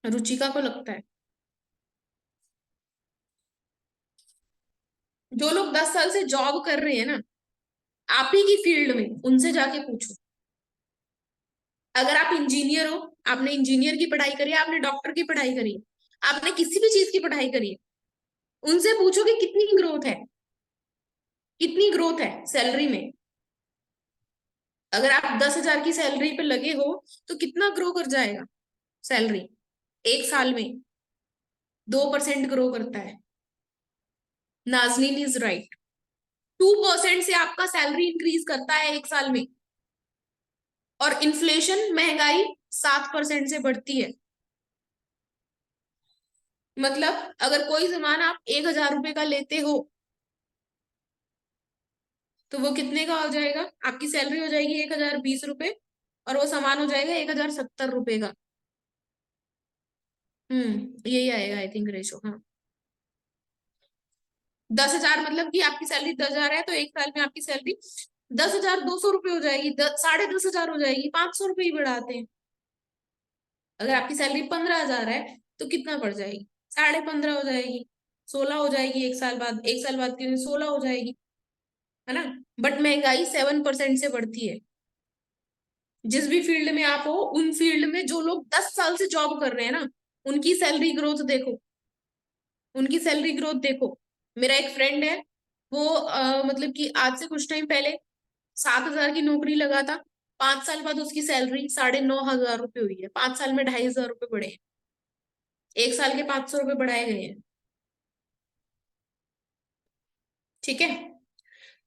Speaker 1: रुचिका को लगता है। जो लोग 10 साल से जॉब कर रहे हैं ना आप ही की फील्ड में, उनसे जाके पूछो। अगर आप इंजीनियर हो, आपने इंजीनियर की पढ़ाई करी है, आपने डॉक्टर की पढ़ाई करी है, आपने किसी भी चीज की पढ़ाई करी है, उनसे पूछो कि कितनी ग्रोथ है, कितनी ग्रोथ है सैलरी में। अगर आप 10,000 की सैलरी पे लगे हो तो कितना ग्रो कर जाएगा सैलरी एक साल में? 2% ग्रो करता है। Nazneen is right. 2% से आपका सैलरी इंक्रीज करता है एक साल में। और इन्फ्लेशन, महंगाई 7% से बढ़ती है। मतलब अगर कोई सामान आप 1,000 रुपए का लेते हो तो वो कितने का हो जाएगा? आपकी सैलरी हो जाएगी 1,020 रुपए और वो सामान हो जाएगा 1,070 रुपए का। यही आएगा आई थिंक रेशो। हाँ, 10,000 मतलब कि आपकी सैलरी 10,000 है तो एक साल में आपकी सैलरी 10,200 रुपये हो जाएगी, 10,500 हो जाएगी, 500 रुपये ही बढ़ाते हैं। अगर आपकी सैलरी 15,000 है तो कितना पड़ जाएगी? 15.5 हो जाएगी, 16 हो जाएगी एक साल बाद, एक साल बाद की 16 हो जाएगी, है ना? बट महंगाई 7% से बढ़ती है। जिस भी फील्ड में आप हो, उन फील्ड में जो लोग 10 साल से जॉब कर रहे हैं ना, उनकी सैलरी ग्रोथ देखो, उनकी सैलरी ग्रोथ देखो। मेरा एक फ्रेंड है, वो मतलब कि आज से कुछ टाइम पहले 7,000 की नौकरी लगा था। 5 साल बाद उसकी सैलरी 9,500 रुपये हुई है। 5 साल में 2,500 रुपये बढ़े हैं। एक साल के 500 रुपये बढ़ाए गए हैं। ठीक है।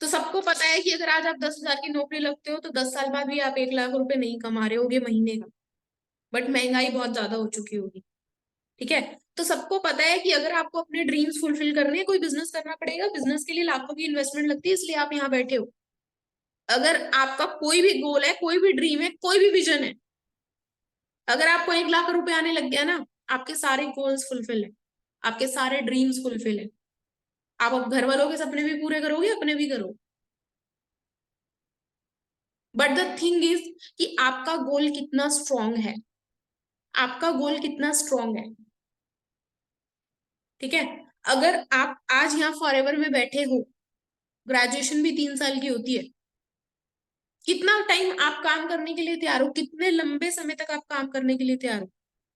Speaker 1: तो सबको पता है कि अगर आज आप 10,000 की नौकरी लगते हो तो 10 साल बाद भी आप 1,00,000 रुपए नहीं कमा रहे होगे महीने का। बट महंगाई बहुत ज्यादा हो चुकी होगी। ठीक है। तो सबको पता है कि अगर आपको अपने ड्रीम्स फुलफिल करने हैं, कोई बिजनेस करना पड़ेगा। बिजनेस के लिए लाखों की इन्वेस्टमेंट लगती है, इसलिए आप यहाँ बैठे हो। अगर आपका कोई भी गोल है, कोई भी ड्रीम है, कोई भी विजन है, अगर आपको 1,00,000 रुपए आने लग गया ना, आपके सारे गोल्स फुलफिल है, आपके सारे ड्रीम्स फुलफिल है। आप अब घर वालों के सपने भी पूरे करोगे, अपने भी करो। बट द थिंग इज कि आपका गोल कितना स्ट्रांग है, आपका गोल कितना स्ट्रांग है। ठीक है। अगर आप आज यहाँ फॉरएवर में बैठे हो, ग्रेजुएशन भी 3 साल की होती है, कितना टाइम आप काम करने के लिए तैयार हो? कितने लंबे समय तक आप काम करने के लिए तैयार हो?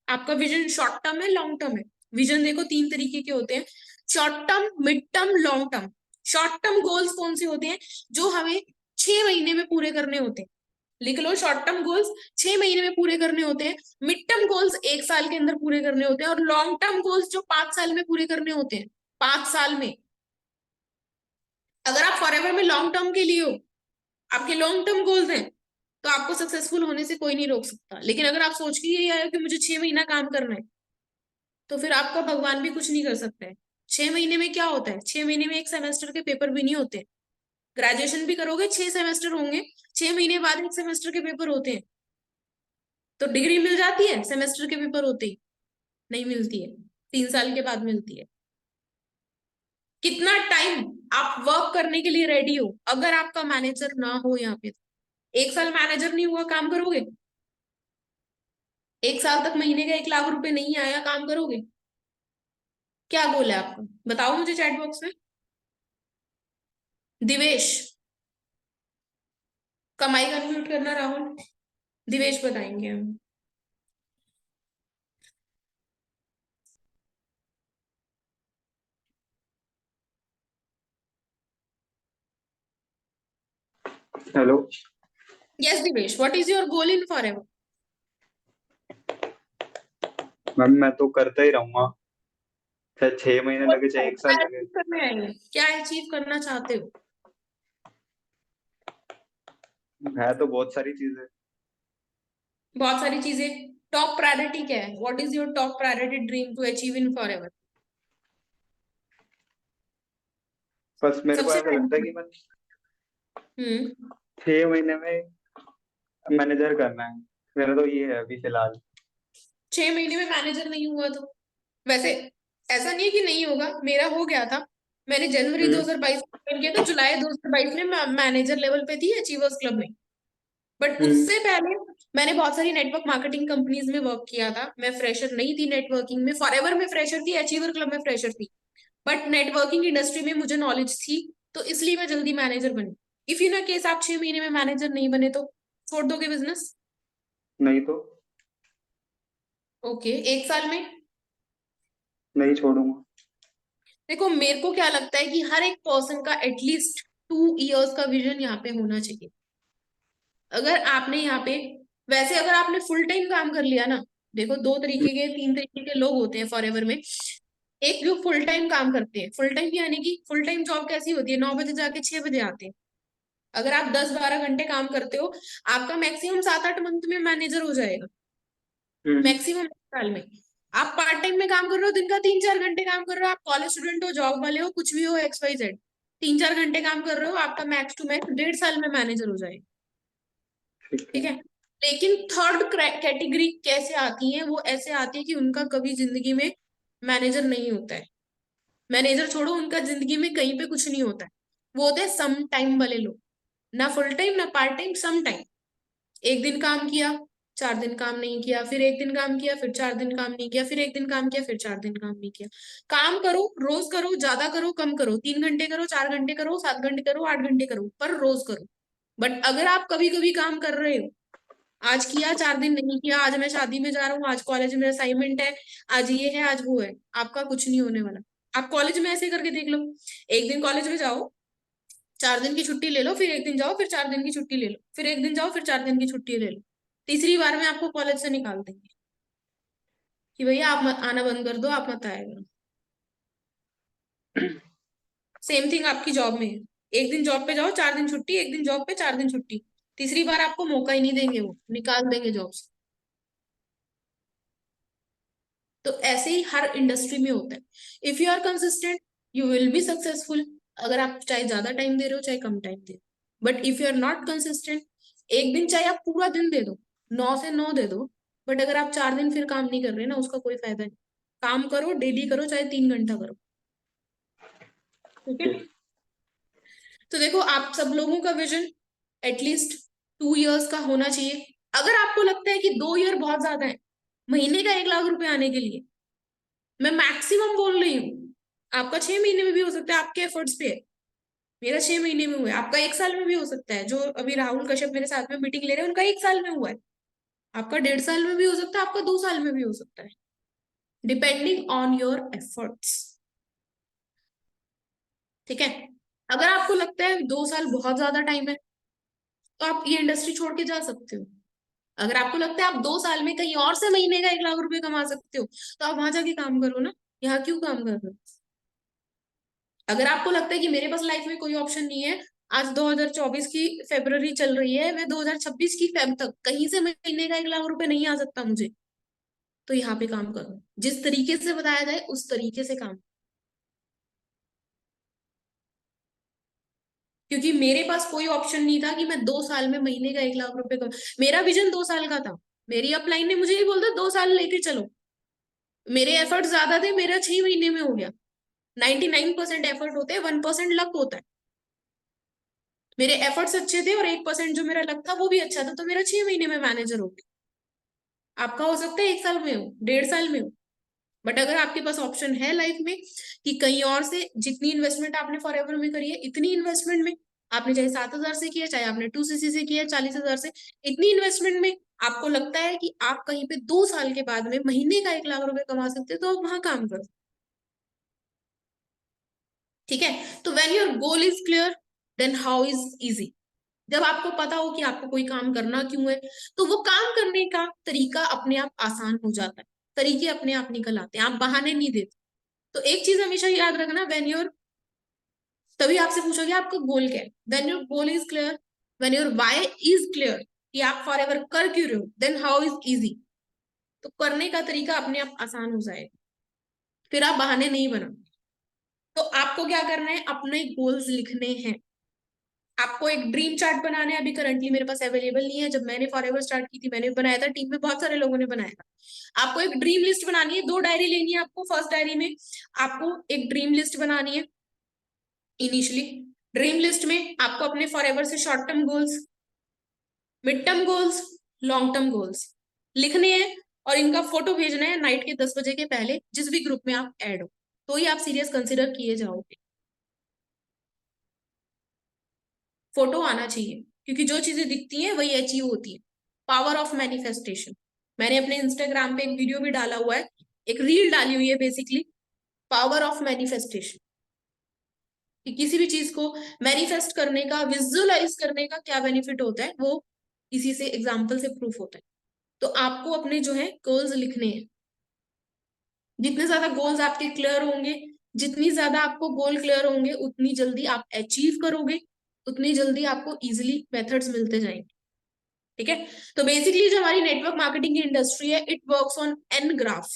Speaker 1: आपका विजन शॉर्ट टर्म है, लॉन्ग टर्म है? विजन देखो 3 तरीके के होते हैं, short term, mid term, long term. Short term goals कौन से होते हैं? जो हमें 6 महीने में पूरे करने होते हैं। लिख लो, शॉर्ट टर्म गोल्स 6 महीने में पूरे करने होते हैं। मिड टर्म गोल्स 1 साल के अंदर पूरे करने होते हैं। और लॉन्ग टर्म गोल्स जो 5 साल में पूरे करने होते हैं, 5 साल में। अगर आप फॉरएवर में लॉन्ग टर्म के लिए हो, आपके लॉन्ग टर्म गोल्स हैं, तो आपको सक्सेसफुल होने से कोई नहीं रोक सकता। लेकिन अगर आप सोच के यही आए हो कि मुझे 6 महीना काम करना है, तो फिर आपका भगवान भी कुछ नहीं कर सकता है। 6 महीने में क्या होता है? 6 महीने में एक सेमेस्टर के पेपर भी नहीं होते। ग्रेजुएशन भी करोगे 6 सेमेस्टर होंगे, 6 महीने बाद एक सेमेस्टर के पेपर होते हैं। तो डिग्री मिल जाती है सेमेस्टर के पेपर होते ही? नहीं मिलती है, 3 साल के बाद मिलती है। कितना टाइम आप वर्क करने के लिए रेडी हो? अगर आपका मैनेजर ना हो यहाँ पे, 1 साल मैनेजर नहीं हुआ, काम करोगे? 1 साल तक महीने का 1,00,000 रुपए नहीं आया, काम करोगे? क्या गोल है आपका, बताओ मुझे चैट बॉक्स में। दिवेश, कमाई का म्यूट करना राहुल। दिवेश बताएंगे हम।
Speaker 3: Hello
Speaker 1: yes Divesh, what is your goal in forever?
Speaker 3: Ma'am, मैं तो करता ही रहूंगा, चाहे 6 महीने लगे चाहे एक साल
Speaker 1: क्या
Speaker 3: लगे।
Speaker 1: अचीव करने आए हैं? क्या अचीव करना चाहते हो?
Speaker 3: है तो बहुत सारी चीजें।
Speaker 1: बहुत सारी चीजें। टॉप प्रायोरिटी क्या है? What is your top priority dream to achieve in forever?
Speaker 3: बस मेरे को
Speaker 1: सबसे
Speaker 3: ऐसा लगता है
Speaker 1: पहले।
Speaker 3: कि मैं
Speaker 1: हम्म।
Speaker 3: 6 महीने में मैनेजर करना है। मेरा तो ये है अभी फिलहाल।
Speaker 1: 6 महीने में मैनेजर नहीं हुआ तो? वैसे ऐसा नहीं है कि नहीं होगा, मेरा हो गया था। मैंने जनवरी
Speaker 3: हम्म।
Speaker 1: 2022 में ज्वाइन किया था, जुलाई 2022 में मैं मैनेजर लेवल पे थी अचीवर्स क्लब में। बट उससे पहले मैंने बहुत सारी नेटवर्क मार्केटिंग कंपनीज में वर्क किया था। मैं फ्रेशर नहीं थी नेटवर्किंग में, फॉरएवर में फ्रेशर थी, अचीवर क्लब में फ्रेशर थी, बट नेटवर्किंग इंडस्ट्री में मुझे नॉलेज थी, तो इसलिए मैं जल्दी मैनेजर बनी। इफ इन केस आप 6 महीने में मैनेजर नहीं बने तो छोड़ दोगे बिजनेस?
Speaker 3: नहीं तो
Speaker 1: ओके, 1 साल में?
Speaker 3: नहीं छोड़ूंगा।
Speaker 1: देखो मेरे को क्या लगता है कि हर एक पर्सन का एटलीस्ट 2 इयर्स का विजन यहाँ पे होना चाहिए। अगर आपने यहाँ पे, वैसे अगर आपने फुल टाइम काम कर लिया ना, देखो 3 तरीके के लोग होते हैं फॉरएवर में। एक जो फुल टाइम काम करते हैं, फुल टाइम यानी कि फुल टाइम जॉब कैसी होती है, 9 बजे जाके 6 बजे आते हैं। अगर आप 10-12 घंटे काम करते हो, आपका मैक्सिमम 7-8 मंथ में मैनेजर हो जाएगा,
Speaker 3: हम्म।
Speaker 1: मैक्सिमम साल में। आप पार्ट टाइम में काम कर रहे हो, दिन का 3-4 घंटे काम कर रहे हो, आप कॉलेज स्टूडेंट हो, जॉब वाले हो, कुछ भी हो, XYZ, 3-4 घंटे काम कर रहे हो, आपका मैक्स टू मैक्स 1.5 साल में मैनेजर हो जाएगा।
Speaker 3: ठीक
Speaker 1: ठीक
Speaker 3: है।
Speaker 1: है। लेकिन थर्ड कैटेगरी कैसे आती है, वो ऐसे आती है कि उनका कभी जिंदगी में मैनेजर नहीं होता है। मैनेजर छोड़ो, उनका जिंदगी में कहीं पे कुछ नहीं होता है। वो होते हैं सम टाइम वाले लोग, ना फुल टाइम ना पार्ट टाइम, सम टाइम। एक दिन काम किया, 4 दिन काम नहीं किया, फिर एक दिन काम किया, फिर 4 दिन काम नहीं किया, फिर एक दिन काम किया, फिर 4 दिन काम नहीं किया। काम करो, रोज करो, ज्यादा करो कम करो, 3 घंटे करो, 4 घंटे करो, 7 घंटे करो, 8 घंटे करो, पर रोज करो। बट अगर आप कभी कभी काम कर रहे हो, आज किया 4 दिन नहीं किया, आज मैं शादी में जा रहा हूँ, आज कॉलेज में असाइनमेंट है, आज ये है, आज वो है, आपका कुछ नहीं होने वाला। आप कॉलेज में ऐसे करके देख लो, एक दिन कॉलेज में जाओ, 4 दिन की छुट्टी ले लो, फिर एक दिन जाओ, फिर 4 दिन की छुट्टी ले लो, फिर एक दिन जाओ, फिर 4 दिन की छुट्टी ले लो। तीसरी बार में आपको कॉलेज से निकाल देंगे कि भैया आप मत आना, बंद कर दो, आप मत आया करो। सेम थिंग आपकी जॉब में है। एक दिन जॉब पे जाओ, 4 दिन छुट्टी, एक दिन जॉब पे, 4 दिन छुट्टी। तीसरी बार आपको मौका ही नहीं देंगे, वो निकाल देंगे जॉब से। तो ऐसे ही हर इंडस्ट्री में होता है। If you are consistent, you will be successful. अगर आप चाहे ज्यादा टाइम दे रहे हो, चाहे कम टाइम दे रहे हो, but if you are not consistent, एक दिन चाहे आप पूरा दिन दे दो, 9 से 9 दे दो, बट अगर आप 4 दिन फिर काम नहीं कर रहे ना, उसका कोई फायदा नहीं। काम करो, डेली करो, चाहे 3 घंटा करो। ठीक है। तो देखो आप सब लोगों का विजन एटलीस्ट 2 इयर्स का होना चाहिए। अगर आपको लगता है कि 2 ईयर बहुत ज्यादा है महीने का 1 लाख रुपए आने के लिए, मैं मैक्सिमम बोल रही हूँ, आपका 6 महीने में भी हो सकता है, आपके एफर्ट्स पे है। मेरा 6 महीने में हुआ है, आपका 1 साल में भी हो सकता है। जो अभी राहुल कश्यप मेरे साथ में मीटिंग ले रहे हैं, उनका 1 साल में हुआ है। आपका 1.5 साल में भी हो सकता है, आपका 2 साल में भी हो सकता है, डिपेंडिंग ऑन योर एफर्ट्स। ठीक है। अगर आपको लगता है 2 साल बहुत ज्यादा टाइम है, तो आप ये इंडस्ट्री छोड़ के जा सकते हो। अगर आपको लगता है आप 2 साल में कहीं और से महीने का 1 लाख रुपए कमा सकते हो, तो आप वहां जाके काम करो ना, यहाँ क्यों काम कर रहे हो? अगर आपको लगता है कि मेरे पास लाइफ में कोई ऑप्शन नहीं है, आज 2024 की फरवरी चल रही है, मैं 2026 की फेब तक कहीं से महीने का 1 लाख रुपए नहीं आ सकता मुझे, तो यहाँ पे काम करो। जिस तरीके से बताया जाए उस तरीके से काम। क्योंकि मेरे पास कोई ऑप्शन नहीं था कि मैं 2 साल में महीने का 1 लाख रुपए कमा। मेरा विजन 2 साल का था। मेरी अपलाइन ने मुझे ही बोल दिया 2 साल लेके चलो। मेरे एफर्ट ज्यादा थे, मेरा 6 महीने में हो गया। 99% एफर्ट होते हैं, 1% लक होता है। मेरे एफर्ट्स अच्छे थे और 1% जो मेरा लक था वो भी अच्छा था, तो मेरा 6 महीने में मैनेजर हो गया। आपका हो सकता है 1 साल में हो, 1.5 साल में हो। बट अगर आपके पास ऑप्शन है लाइफ में कि कहीं और से जितनी इन्वेस्टमेंट आपने फॉर एवर में करी है, इतनी इन्वेस्टमेंट में, आपने चाहे 7,000 से किया, चाहे आपने 2cc से किया, 40,000 से, इतनी इन्वेस्टमेंट में आपको लगता है कि आप कहीं पे 2 साल के बाद में महीने का 1 लाख रुपए कमा सकते हो, तो आप वहां काम करो। ठीक है। तो when your goal is clear, then how is easy. जब आपको पता हो कि आपको कोई काम करना क्यों है, तो वो काम करने का तरीका अपने आप आसान हो जाता है। तरीके अपने आप निकल आते हैं, आप बहाने नहीं देते। तो एक चीज हमेशा याद रखना, व्हेन योर, तभी आपसे पूछोगे आपका गोल क्या है। When your goal is clear, when your why is clear, कि आप फॉर एवर कर क्यों रहे हो, देन हाउ इज इजी। तो करने का तरीका अपने आप आसान हो जाएगा, फिर आप बहाने नहीं बनाओगे। तो आपको क्या करना है, अपने गोल्स लिखने हैं। आपको एक ड्रीम चार्ट बनाना है। अभी करंटली मेरे पास अवेलेबल नहीं है, जब मैंने फॉरएवर स्टार्ट की थी मैंने बनाया था, टीम में बहुत सारे लोगों ने बनाया था। आपको एक ड्रीम लिस्ट बनानी है, 2 डायरी लेनी है आपको। फर्स्ट डायरी में आपको एक ड्रीम लिस्ट बनानी है इनिशियली। ड्रीम लिस्ट में आपको अपने फॉरएवर से short term goals, mid term goals, long term goals लिखने हैं और इनका फोटो भेजना है नाइट के 10 बजे के पहले जिस भी ग्रुप में आप ऐड हो, तो ही आप सीरियस कंसिडर किए जाओगे। फोटो आना चाहिए क्योंकि जो चीजें दिखती हैं वही अचीव होती है। पावर ऑफ मैनिफेस्टेशन, मैंने अपने इंस्टाग्राम पे एक वीडियो भी डाला हुआ है, एक रील डाली हुई है बेसिकली, पावर ऑफ मैनिफेस्टेशन, कि किसी भी चीज को मैनिफेस्ट करने का, विजुअलाइज करने का क्या बेनिफिट होता है, वो इसी से एग्जाम्पल से प्रूफ होता है। तो आपको अपने जो है गोल्स लिखने हैं। जितने ज्यादा गोल्स आपके क्लियर होंगे, जितनी ज्यादा आपको गोल क्लियर होंगे, उतनी जल्दी आप अचीव करोगे, उतनी जल्दी आपको इजिली मेथड्स मिलते जाएंगे। ठीक है। तो बेसिकली जो हमारी नेटवर्क मार्केटिंग की इंडस्ट्री है, it works on an graph,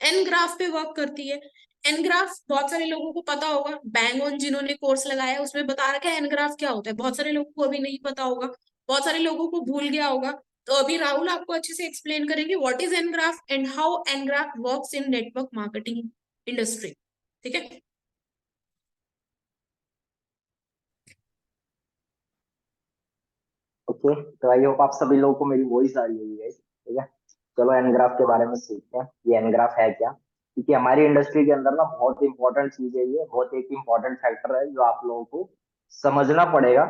Speaker 1: an graph पे वर्क करती है। एन ग्राफ बहुत सारे लोगों को पता होगा, बैंग ऑन जिन्होंने कोर्स लगाया है उसमें बता रखा है एन ग्राफ क्या होता है, बहुत सारे लोगों को अभी नहीं पता होगा, बहुत सारे लोगों को भूल गया होगा। तो अभी राहुल आपको अच्छे से एक्सप्लेन करेंगे what is an graph and how an graph works in network marketing industry. ठीक है।
Speaker 2: ओके, तो आई होप आप सभी लोगों को मेरी वॉइस आ रही होगी guys, ठीक है। चलो एनग्राफ के बारे में सीखते हैं, ये एनग्राफ है क्या, क्योंकि हमारी इंडस्ट्री के अंदर ना बहुत इंपॉर्टेंट चीज है, ये बहुत एक इंपॉर्टेंट फैक्टर है जो आप लोगों को समझना पड़ेगा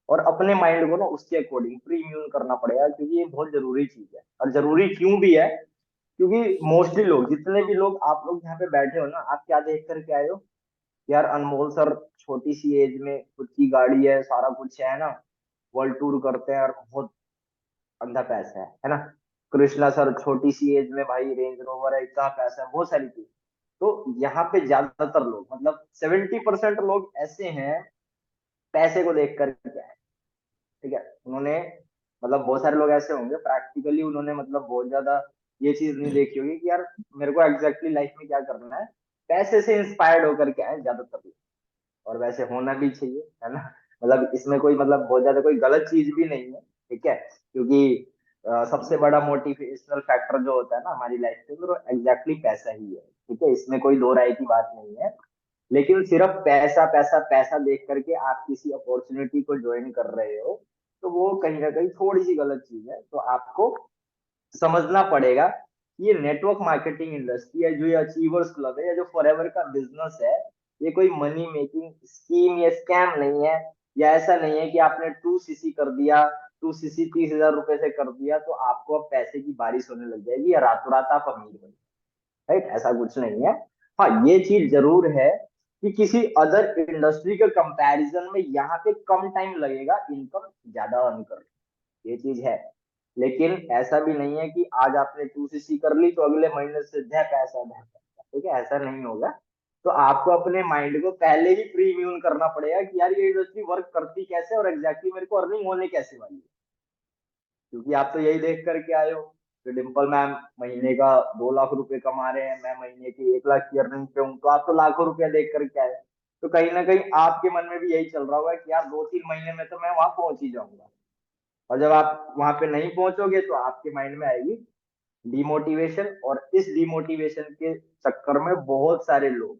Speaker 2: और अपने माइंड को ना उसके अकॉर्डिंग प्री इम्यून करना पड़ेगा, क्योंकि ये बहुत जरूरी चीज है। और जरूरी क्यों भी है, क्योंकि मोस्टली लोग, जितने भी लोग आप लोग यहाँ पे बैठे हो ना, आप क्या देख करके आए हो, यार अनमोल सर छोटी सी एज में खुद की गाड़ी है, सारा कुछ है ना, वर्ल्ड टूर करते हैं और बहुत अंधा पैसा है ना। कृष्णा सर छोटी सी एज में भाई रेंज रोवर है, इतना पैसा है, बहुत सारी चीज। तो यहाँ पे ज्यादातर लोग, मतलब 70% लोग ऐसे हैं, पैसे को देख कर के आए, ठीक है। उन्होंने, मतलब बहुत सारे लोग ऐसे होंगे प्रैक्टिकली, उन्होंने मतलब बहुत ज्यादा ये चीज नहीं देखी होगी कि यार मेरे को एग्जैक्टली लाइफ में क्या करना है, पैसे से इंस्पायर्ड होकर के आए ज्यादातर लोग। और वैसे होना भी चाहिए, है ना। मतलब इसमें कोई, मतलब बहुत ज्यादा कोई गलत चीज भी नहीं है, ठीक है। क्योंकि सबसे बड़ा मोटिवेशनल फैक्टर जो होता है ना हमारी लाइफ के अंदर, वो एग्जैक्टली पैसा ही है, ठीक है। इसमें कोई दो राय की बात नहीं है। लेकिन सिर्फ पैसा पैसा पैसा देख करके आप किसी अपॉर्चुनिटी को ज्वाइन कर रहे हो, तो वो कहीं ना कहीं थोड़ी सी गलत चीज है। तो आपको समझना पड़ेगा कि ये नेटवर्क मार्केटिंग इंडस्ट्री है, जो ये अचीवर्स क्लब है, या जो फॉरएवर का बिजनेस है, ये कोई मनी मेकिंग स्कीम या स्कैम नहीं है। या ऐसा नहीं है कि आपने 2 सीसी कर दिया, 2 सीसी 30,000 रुपए से कर दिया तो आपको अब पैसे की बारिश होने लग जाएगी या रातों रात आप अमीर बन, राइट। ऐसा कुछ नहीं है। हाँ, ये चीज जरूर है कि किसी अदर इंडस्ट्री के कंपैरिजन में यहाँ पे कम टाइम लगेगा इनकम ज्यादा अर्न करने, ये चीज है। लेकिन ऐसा भी नहीं है कि आज आपने 2 सीसी कर ली तो अगले महीने से धै पैसा धै पैसा, ठीक है, ऐसा नहीं होगा। तो आपको अपने माइंड को पहले ही प्री इम्यून करना पड़ेगा कि यार ये इंडस्ट्री वर्क करती कैसे और एग्जैक्टली मेरे को अर्निंग होने कैसे वाली है। क्योंकि आप तो यही देख करके आए हो कि डिम्पल मैम महीने का 2 लाख रुपए कमा रहे हैं, मैं महीने की 1 लाख की अर्निंग पे हूँ, तो आप तो लाखों रुपया देख करके आए। तो कहीं ना कहीं आपके मन में भी यही चल रहा होगा कि यार 2-3 महीने में तो मैं वहां पहुंच ही जाऊंगा। और जब आप वहां पे नहीं पहुंचोगे तो आपके माइंड में आएगी डिमोटिवेशन, और इस डिमोटिवेशन के चक्कर में बहुत सारे लोग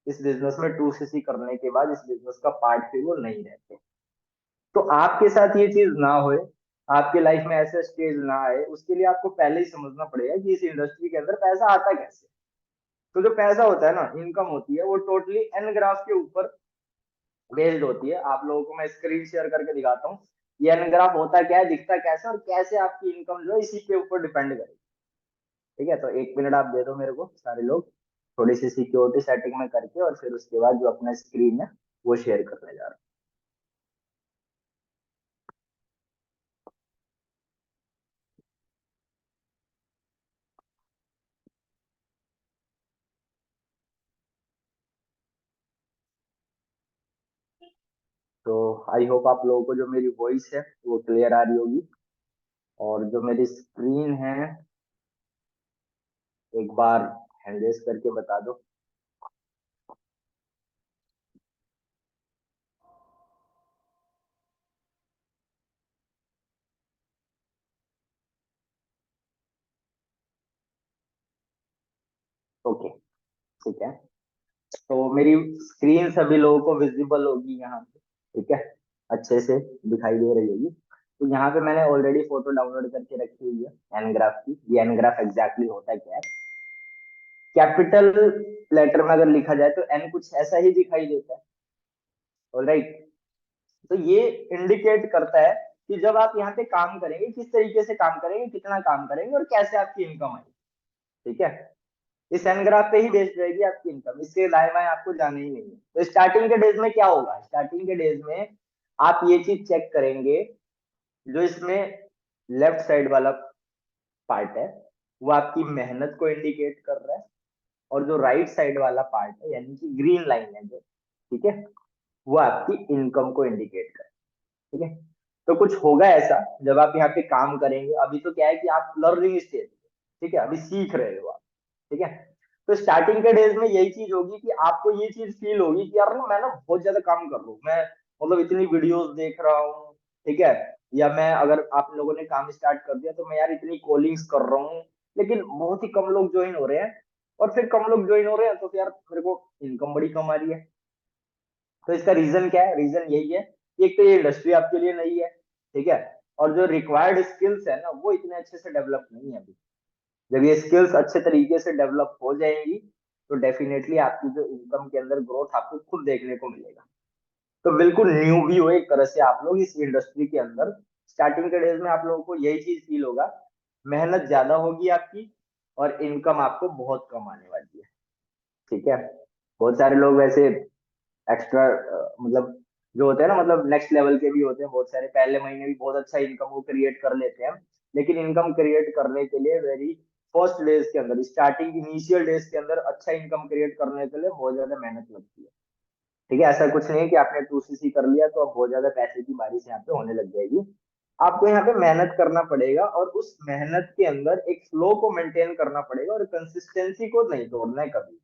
Speaker 2: इस बिजनेस में 2 सीसी करने के बाद इस बिजनेस का पार्ट फिर वो नहीं रहते। तो आपके साथ ये चीज ना होए, आपके लाइफ में ऐसा स्टेज ना आए, उसके लिए आपको पहले ही समझना पड़ेगा कि इस इंडस्ट्री के अंदर पैसा आता कैसे। तो जो पैसा होता है ना, इनकम होती है, वो टोटली एन ग्राफ के ऊपर बेस्ड होती है। आप लोगों को मैं स्क्रीन शेयर करके दिखाता हूँ ये एन ग्राफ होता क्या है, दिखता कैसे, और कैसे आपकी इनकम जो है इसी के ऊपर डिपेंड करेगी। ठीक है, तो 1 मिनट आप दे दो मेरे को सारे लोग, थोड़ी सी सिक्योरिटी सेटिंग में करके, और फिर उसके बाद जो अपना स्क्रीन है वो शेयर करने जा रहा हूँ। तो आई होप आप लोगों को जो मेरी वॉइस है वो क्लियर आ रही होगी, और जो मेरी स्क्रीन है एक बार हैंड रेस करके बता दो। ओके, ठीक है। तो मेरी स्क्रीन सभी लोगों को विजिबल होगी यहाँ पे, ठीक है, अच्छे से दिखाई दे रही होगी। तो यहाँ पे मैंने ऑलरेडी फोटो डाउनलोड करके रखी हुई है एन ग्राफ की। ये एन ग्राफ एग्जैक्टली होता क्या है? कैपिटल लेटर में अगर लिखा जाए तो एन कुछ ऐसा ही दिखाई देता है। ऑलराइट, तो ये इंडिकेट करता है कि जब आप यहाँ पे काम करेंगे किस तरीके से काम करेंगे, कितना काम करेंगे और कैसे आपकी इनकम आएगी। ठीक है, इस एन ग्राफ पे ही बेस्ड रहेगी आपकी इनकम, इसके दाएं बाएं आपको जाना ही नहीं है। तो स्टार्टिंग के डेज में क्या होगा? स्टार्टिंग के डेज में आप ये चीज चेक करेंगे, जो इसमें लेफ्ट साइड वाला पार्ट है वो आपकी मेहनत को इंडिकेट कर रहा है, और जो राइट साइड वाला पार्ट है यानी कि ग्रीन लाइन है जो, ठीक है, वो आपकी इनकम को इंडिकेट कर। ठीक है, तो कुछ होगा ऐसा जब आप यहाँ पे काम करेंगे। अभी तो क्या है कि आप लर्निंग स्टेज, ठीक है, अभी सीख रहे हो आप। ठीक है, तो स्टार्टिंग के डेज में यही चीज होगी कि आपको ये चीज फील होगी कि यार मैं ना बहुत ज्यादा काम कर रहा हूँ, मैं मतलब इतनी वीडियोस देख रहा हूँ। ठीक है, या मैं, अगर आप लोगों ने काम स्टार्ट कर दिया तो मैं यार इतनी कॉलिंग्स कर रहा हूँ, लेकिन बहुत ही कम लोग ज्वाइन हो रहे हैं। और फिर कम लोग ज्वाइन हो रहे हैं तो फिर यार मेरे को इनकम बड़ी कम आ रही है। तो इसका रीजन क्या है? रीजन यही है कि एक तो ये इंडस्ट्री आपके लिए नई है, ठीक है, और जो रिक्वायर्ड स्किल्स है ना वो इतने अच्छे से डेवलप नहीं है अभी। जब ये स्किल्स अच्छे तरीके से डेवलप हो जाएंगी तो डेफिनेटली आपकी जो इनकम के अंदर ग्रोथ आपको खुद देखने को मिलेगा। तो बिल्कुल न्यू भी हो एक तरह से आप लोग इस इंडस्ट्री के अंदर। स्टार्टिंग के डेज में आप लोगों को यही चीज फील होगा, मेहनत ज्यादा होगी आपकी और इनकम आपको बहुत कम आने वाली है। ठीक है, बहुत सारे लोग वैसे एक्स्ट्रा मतलब जो होते हैं ना, मतलब नेक्स्ट लेवल के भी होते हैं बहुत सारे, पहले महीने भी बहुत अच्छा इनकम वो क्रिएट कर लेते हैं। लेकिन इनकम क्रिएट करने के लिए वेरी फर्स्ट डेज के अंदर, स्टार्टिंग इनिशियल डेज के अंदर अच्छा इनकम क्रिएट करने के लिए बहुत ज्यादा मेहनत लगती है। ठीक है, ऐसा कुछ नहीं है कि आपने 2cc कर लिया तो अब बहुत ज्यादा पैसे की बारिश यहाँ पे होने लग जाएगी। आपको यहाँ पे मेहनत करना पड़ेगा और उस मेहनत के अंदर एक फ्लो को मेंटेन करना पड़ेगा और कंसिस्टेंसी को नहीं तोड़ना है कभी।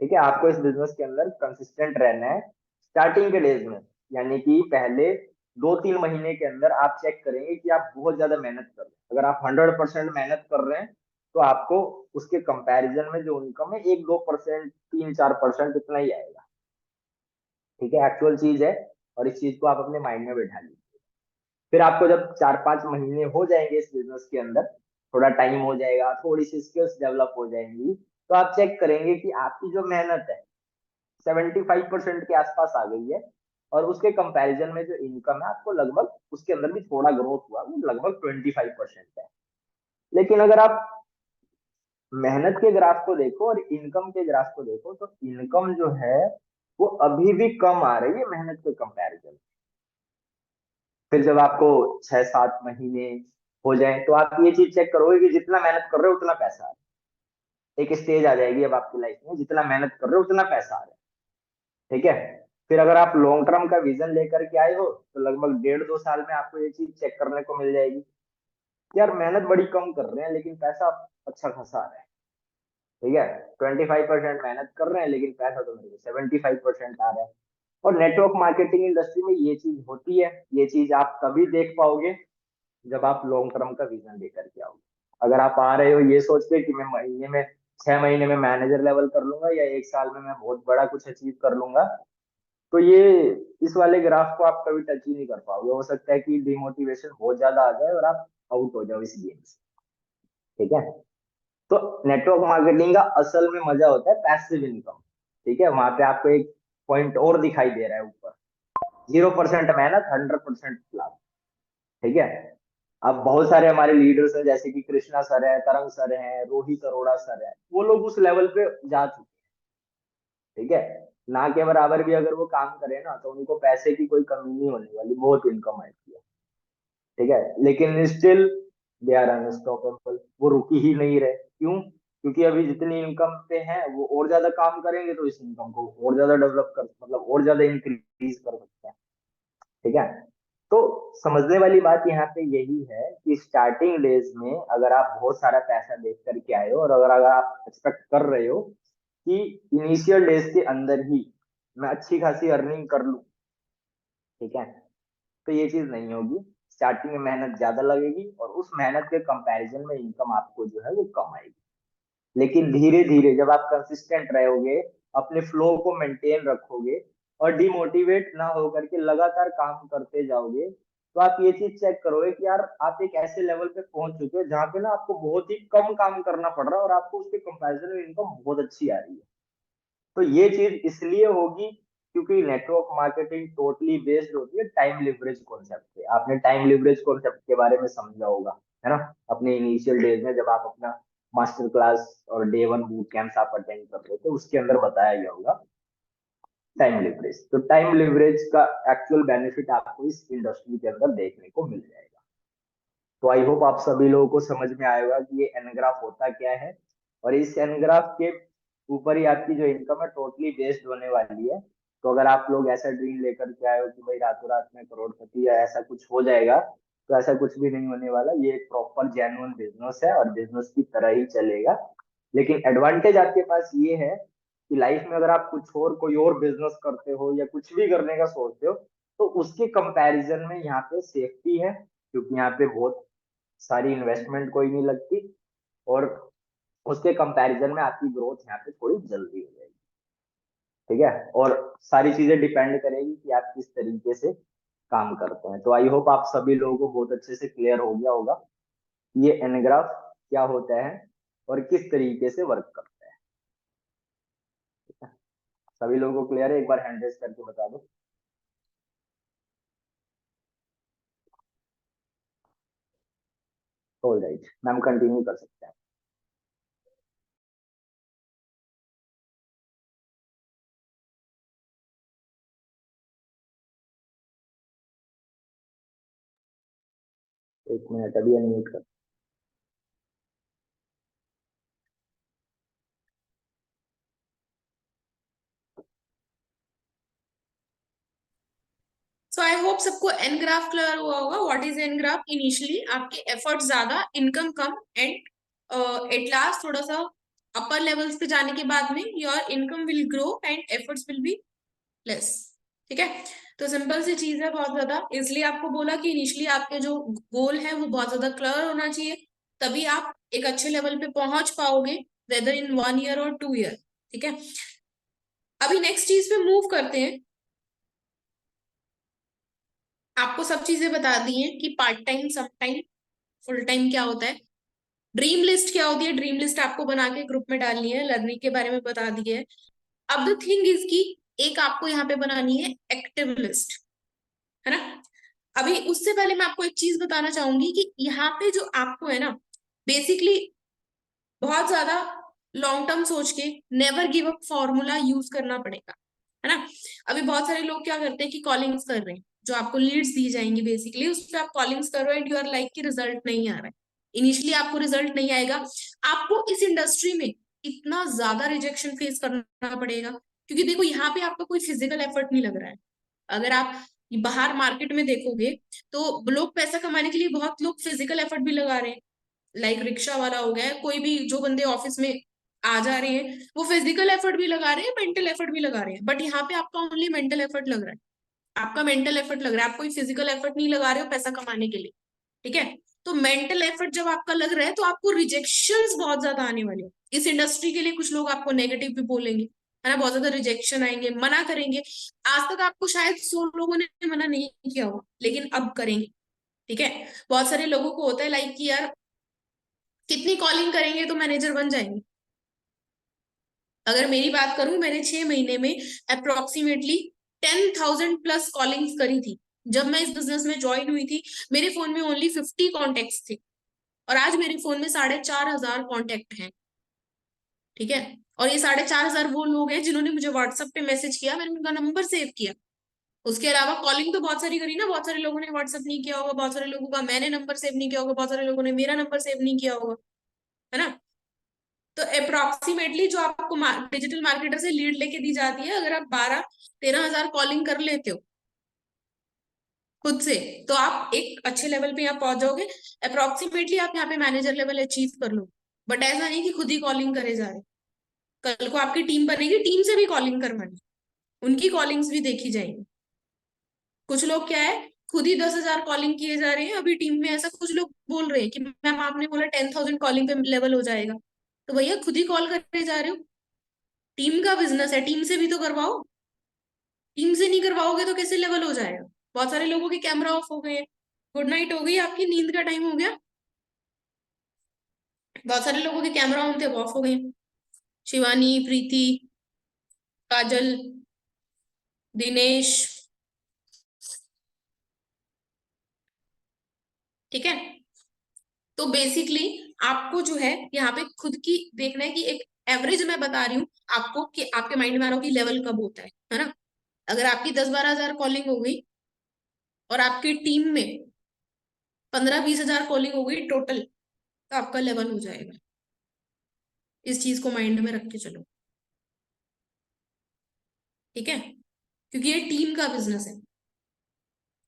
Speaker 2: ठीक है, आपको इस बिजनेस के अंदर कंसिस्टेंट रहना है स्टार्टिंग के डेज में। यानी कि पहले 2-3 महीने के अंदर आप चेक करेंगे कि आप बहुत ज्यादा मेहनत कर रहे हैं। अगर आप 100% मेहनत कर रहे हैं तो आपको उसके कंपैरिजन में जो इनकम है 1-2%, 3-4% इतना ही आएगा। ठीक है, एक्चुअल चीज है, और इस चीज को आप अपने माइंड में बैठा लीजिए। फिर आपको जब 4-5 महीने हो जाएंगे इस बिजनेस के अंदर, थोड़ा टाइम हो जाएगा, थोड़ी सी स्किल्स डेवलप हो जाएंगी, तो आप चेक करेंगे कि आपकी जो मेहनत है 75% के आसपास आ गई है, और उसके कंपैरिजन में जो इनकम है आपको लगभग उसके अंदर भी थोड़ा ग्रोथ हुआ, वो लगभग 25% है। लेकिन अगर आप मेहनत के ग्राफ को देखो और इनकम के ग्राफ को देखो तो इनकम जो है वो अभी भी कम आ रही है मेहनत के कंपैरिजन। फिर जब आपको 6-7 महीने हो जाए तो आप ये चीज चेक करोगे कि जितना मेहनत कर रहे हो उतना पैसा आ रहा है। एक स्टेज आ जाएगी अब आपकी लाइफ में, जितना मेहनत कर रहे हो उतना पैसा आ रहा है। ठीक है, फिर अगर आप लॉन्ग टर्म का विजन लेकर के आए हो तो लगभग 1.5-2 साल में आपको ये चीज चेक करने को मिल जाएगी कि यार मेहनत बड़ी कम कर रहे हैं लेकिन पैसा अच्छा खासा आ रहा है। ठीक है, 25% मेहनत कर रहे हैं लेकिन पैसा तो मेरे को 75% आ रहा है। और नेटवर्क मार्केटिंग इंडस्ट्री में ये चीज होती है। ये चीज आप तभी देख पाओगे जब आप लॉन्ग टर्म का विजन लेकर के आओगे। अगर आप आ रहे हो ये सोच के कि मैं महीने में 6 महीने में मैनेजर लेवल कर लूंगा या 1 साल में मैं बहुत बड़ा कुछ अचीव कर लूंगा, तो ये इस वाले ग्राफ को आप कभी टच ही नहीं कर पाओगे। हो सकता है कि डिमोटिवेशन बहुत ज्यादा आ जाए और आप आउट हो जाओ इस गेम से। ठीक है, तो नेटवर्क मार्केटिंग का असल में मजा होता है पैसिव इनकम। ठीक है, वहां पे आपको एक पॉइंट और दिखाई दे रहा है ऊपर, 0% मेहनत, 100% लाभ। ठीक है, अब बहुत सारे हमारे लीडर्स हैं जैसे कि कृष्णा सर है, तरंग सर है, रोहित अरोड़ा सर है, वो लोग उस लेवल पे जा चुके हैं। ठीक है, ना के बराबर भी अगर वो काम करें ना तो उनको पैसे की कोई कमी नहीं होने वाली, बहुत इनकम आती है। ठीक है, लेकिन स्टिल दे आर अनस्टॉपेबल, वो रुक ही नहीं रहे। क्यों? क्योंकि अभी जितनी इनकम पे हैं वो और ज्यादा काम करेंगे तो इस इनकम को और ज्यादा डेवलप कर, मतलब और ज्यादा इंक्रीज कर सकते हैं। ठीक है, तो समझने वाली बात यहाँ पे यही है कि स्टार्टिंग डेज में अगर आप बहुत सारा पैसा देख करके आए हो और अगर अगर आप एक्सपेक्ट कर रहे हो कि इनिशियल डेज के अंदर ही मैं अच्छी खासी अर्निंग कर लूं, ठीक है, तो ये चीज नहीं होगी। स्टार्टिंग में मेहनत ज्यादा लगेगी और उस मेहनत के कंपैरिजन में इनकम आपको जो है वो कम आएगी। लेकिन धीरे धीरे जब आप कंसिस्टेंट रहोगे, अपने फ्लो को मेंटेन रखोगे और डिमोटिवेट ना होकर के लगातार काम करते जाओगे, तो आप ये चीज चेक करोगे कि यार आप एक ऐसे लेवल पे पहुंच चुके हो जहाँ पे ना आपको बहुत ही कम काम करना पड़ रहा है और आपको उसके कंपैरिजन में इनकम बहुत अच्छी आ रही है। तो ये चीज इसलिए होगी क्योंकि नेटवर्क मार्केटिंग टोटली बेस्ड होती है टाइम लिवरेज कॉन्सेप्ट पे। आपने टाइम लिवरेज कॉन्सेप्ट के बारे में समझा होगा, है ना, अपने इनिशियल डेज में जब आप अपना मास्टर क्लास और डे वन बूट कैंप्स आप अटेंड कर रहे थे, उसके अंदर बताया गया होगा टाइम लिवरेज। तो टाइम लिवरेज का एक्चुअल बेनिफिट आपको इस इंडस्ट्री के अंदर देखने को मिल जाएगा। तो आई होप आप सभी लोगों को समझ में आएगा कि ये एनग्राफ होता क्या है, और इस एनग्राफ के ऊपर ही आपकी जो इनकम है टोटली बेस्ड होने वाली है। तो अगर आप लोग ऐसा ड्रीम लेकर के आए हो कि भाई रातों रात में करोड़पति या ऐसा कुछ हो जाएगा, तो ऐसा कुछ भी नहीं होने वाला। ये एक प्रॉपर जेन्युइन बिजनेस है और बिजनेस की तरह ही चलेगा। लेकिन एडवांटेज आपके पास ये है कि लाइफ में अगर आप कुछ और कोई और बिजनेस करते हो या कुछ भी करने का सोचते हो, तो उसके कंपैरिजन में यहाँ पे सेफ्टी है, क्योंकि यहाँ पे बहुत सारी इन्वेस्टमेंट कोई नहीं लगती, और उसके कंपैरिजन में आपकी ग्रोथ यहाँ पे थोड़ी जल्दी हो जाएगी। ठीक है, और सारी चीजें डिपेंड करेगी कि आप किस तरीके से काम करते हैं। तो आई होप आप सभी लोगों को बहुत अच्छे से क्लियर हो गया होगा ये एनग्राफ क्या होता है और किस तरीके से वर्क करता है। सभी लोगों को क्लियर है? एक बार हैंड रेज करके बता दो। ऑलराइट मैम, कंटिन्यू कर सकते हैं। एक मिनट, अभी अनम्यूट कर।
Speaker 1: सो आई होप सबको एन ग्राफ क्लियर हुआ होगा। What is an graph? Initially आपके एफर्ट ज्यादा, income come, and at last थोड़ा सा अपर लेवल्स पे जाने के बाद में your income will grow and efforts will be less. ठीक है, तो सिंपल सी चीज है बहुत ज्यादा। इसलिए आपको बोला कि इनिशियली आपके जो गोल है वो बहुत ज्यादा क्लियर होना चाहिए, तभी आप एक अच्छे लेवल पे पहुंच पाओगे, वेदर इन 1 ईयर और 2 ईयर। ठीक है, अभी नेक्स्ट चीज पे मूव करते हैं। आपको सब चीजें बता दी हैं कि पार्ट टाइम, सब टाइम, फुल टाइम क्या होता है, ड्रीम लिस्ट क्या होती है, ड्रीम लिस्ट आपको बना के ग्रुप में डालनी है, लर्निंग के बारे में बता दिए है। अब द थिंग इज की एक आपको यहाँ पे बनानी है एक्टिव लिस्ट, है ना। अभी उससे पहले मैं आपको एक चीज बताना चाहूंगी कि यहाँ पे जो आपको है ना, बेसिकली बहुत ज्यादा लॉन्ग टर्म सोच के never give up formula use करना पड़ेगा, है ना। अभी बहुत सारे लोग क्या करते हैं कि कॉलिंग्स कर रहे हैं, जो आपको लीड्स दी जाएंगी बेसिकली उस पर आप कॉलिंग्स कर रहे हो एंड यू आर लाइक कि रिजल्ट नहीं आ रहा है। इनिशियली आपको रिजल्ट नहीं आएगा, आपको इस इंडस्ट्री में इतना ज्यादा रिजेक्शन फेस करना पड़ेगा, क्योंकि देखो यहाँ पे आपका कोई फिजिकल एफर्ट नहीं लग रहा है। अगर आप बाहर मार्केट में देखोगे तो लोग पैसा कमाने के लिए बहुत लोग फिजिकल एफर्ट भी लगा रहे हैं, लाइक रिक्शा वाला हो गया, कोई भी जो बंदे ऑफिस में आ जा रहे हैं वो फिजिकल एफर्ट भी लगा रहे हैं, मेंटल एफर्ट भी लगा रहे हैं। बट यहाँ पे आपका ओनली मेंटल एफर्ट लग रहा है, आपका मेंटल एफर्ट लग रहा है, आप कोई फिजिकल एफर्ट नहीं लगा रहे हो पैसा कमाने के लिए। ठीक है, तो मेंटल एफर्ट जब आपका लग रहा है तो आपको रिजेक्शंस बहुत ज्यादा आने वाले हैं इस इंडस्ट्री के लिए। कुछ लोग आपको नेगेटिव भी बोलेंगे, है ना, बहुत ज्यादा रिजेक्शन आएंगे, मना करेंगे। आज तक आपको शायद 100 लोगों ने मना नहीं किया हो, लेकिन अब करेंगे। ठीक है, बहुत सारे लोगों को होता है लाइक कि यार कितनी कॉलिंग करेंगे तो मैनेजर बन जाएंगे। अगर मेरी बात करूं, मैंने 6 महीने में अप्रोक्सीमेटली 10,000 प्लस कॉलिंग्स करी थी। जब मैं इस बिजनेस में ज्वाइन हुई थी मेरे फोन में ओनली 50 कॉन्टेक्ट थे, और आज मेरे फोन में 4,500 कॉन्टेक्ट हैं। ठीक है, और ये 4,500 वो लोग हैं जिन्होंने मुझे व्हाट्सएप पे मैसेज किया, मैंने उनका नंबर सेव किया। उसके अलावा कॉलिंग तो बहुत सारी करी ना, बहुत सारे लोगों ने व्हाट्सएप नहीं किया होगा, बहुत सारे लोगों का मैंने नंबर सेव नहीं किया होगा, बहुत सारे लोगों ने मेरा नंबर सेव नहीं किया होगा, है ना। तो अप्रोक्सीमेटली जो आपको डिजिटल मार्केटर से लीड लेके दी जाती है, अगर आप 12-13 हजार कॉलिंग कर लेते हो खुद से, तो आप एक अच्छे लेवल पे यहाँ पहुंच जाओगे। अप्रोक्सीमेटली आप यहाँ पे मैनेजर लेवल अचीव कर लो। बट ऐसा नहीं कि खुद ही कॉलिंग करे जा रहे, कल को आपकी टीम बनेगी, टीम से भी कॉलिंग करवानी, उनकी कॉलिंग्स भी देखी जाएंगी। कुछ लोग क्या है, खुद ही 10,000 कॉलिंग किए जा रहे हैं। अभी टीम में ऐसा कुछ लोग बोल रहे हैं कि मैम आपने बोला 10,000 कॉलिंग पे लेवल हो जाएगा, तो भैया खुद ही कॉल करने जा रहे हो। टीम का बिजनेस है, टीम से भी तो करवाओ, टीम से नहीं करवाओगे तो कैसे लेवल हो जाएगा। बहुत सारे लोगों के कैमरा ऑफ हो गए हैं, गुड नाइट हो गई, आपकी नींद का टाइम हो गया। बहुत सारे लोगों के कैमरा ऑन थे, वो ऑफ हो गए। शिवानी, प्रीति, काजल, दिनेश, ठीक है। तो बेसिकली आपको जो है यहाँ पे खुद की देखना है कि एक एवरेज मैं बता रही हूँ आपको कि आपके माइंड में आ रहा हो कि लेवल कब होता है ना। अगर आपकी 10-12 हजार कॉलिंग हो गई और आपकी टीम में 15-20 हजार कॉलिंग हो गई टोटल, तो आपका लेवल हो जाएगा। इस चीज को माइंड में रख के चलो, ठीक है, क्योंकि ये टीम का बिजनेस है।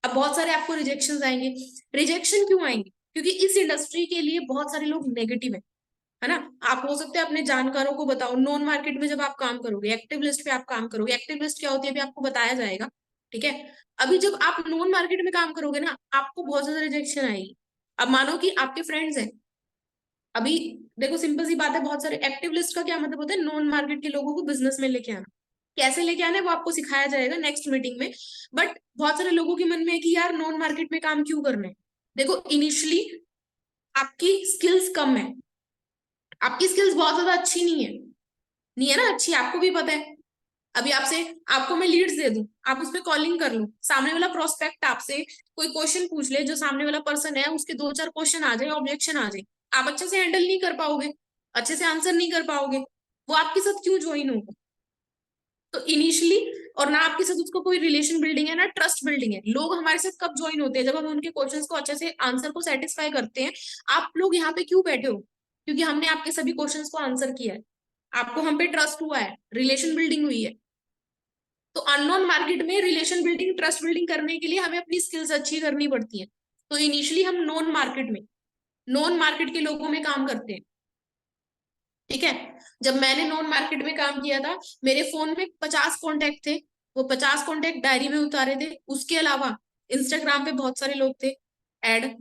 Speaker 1: अब बहुत सारे आपको रिजेक्शन आएंगे। रिजेक्शन क्यों आएंगे? क्योंकि इस इंडस्ट्री के लिए बहुत सारे लोग नेगेटिव है ना। आप हो सकते हैं अपने जानकारों को बताओ, नॉन मार्केट में जब आप काम करोगे, एक्टिव लिस्ट पे आप काम करोगे, एक्टिव लिस्ट क्या होती है अभी आपको बताया जाएगा, ठीक है। अभी जब आप नॉन मार्केट में काम करोगे ना, आपको बहुत ज्यादा रिजेक्शन आएगी। अब मानो कि आपके फ्रेंड्स हैं, अभी देखो सिंपल सी बात है, बहुत सारे एक्टिव लिस्ट का क्या मतलब होता है, नॉन मार्केट के लोगों को बिजनेस में लेके आना। कैसे लेके आना है वो आपको सिखाया जाएगा नेक्स्ट मीटिंग में। बट बहुत सारे लोगों के मन में है कि यार नॉन मार्केट में काम क्यों करना है। देखो इनिशियली आपकी स्किल्स कम है, आपकी स्किल्स बहुत ज्यादा अच्छी नहीं है ना, अच्छी आपको भी पता है। अभी आपसे, आपको मैं लीड्स दे दूं, आप उस पर कॉलिंग कर लो, सामने वाला प्रोस्पेक्ट आपसे कोई क्वेश्चन पूछ ले, जो सामने वाला पर्सन है उसके 2-4 क्वेश्चन आ जाए, ऑब्जेक्शन आ जाए, आप अच्छे से हैंडल नहीं कर पाओगे, अच्छे से आंसर नहीं कर पाओगे, वो आपके साथ क्यों ज्वाइन होगा। तो इनिशियली, और ना आपके साथ उसको कोई रिलेशन बिल्डिंग है ना ट्रस्ट बिल्डिंग है। लोग हमारे साथ कब ज्वाइन होते हैं, जब हम उनके क्वेश्चंस को अच्छे से आंसर को सेटिस्फाई करते हैं। आप लोग यहाँ पे क्यों बैठे हो? क्योंकि हमने आपके सभी क्वेश्चंस को आंसर किया है, आपको हम पे ट्रस्ट हुआ है, रिलेशन बिल्डिंग हुई है। तो अननोन मार्केट में रिलेशन बिल्डिंग, ट्रस्ट बिल्डिंग करने के लिए हमें अपनी स्किल्स अच्छी करनी पड़ती है। तो इनिशियली हम नॉन मार्केट के लोगों में काम करते हैं, ठीक है। जब मैंने नॉन मार्केट में काम किया था, मेरे फोन में 50 कॉन्टेक्ट थे, वो 50 कॉन्टेक्ट डायरी में उतारे थे। उसके अलावा इंस्टाग्राम पे बहुत सारे लोग थे ऐड,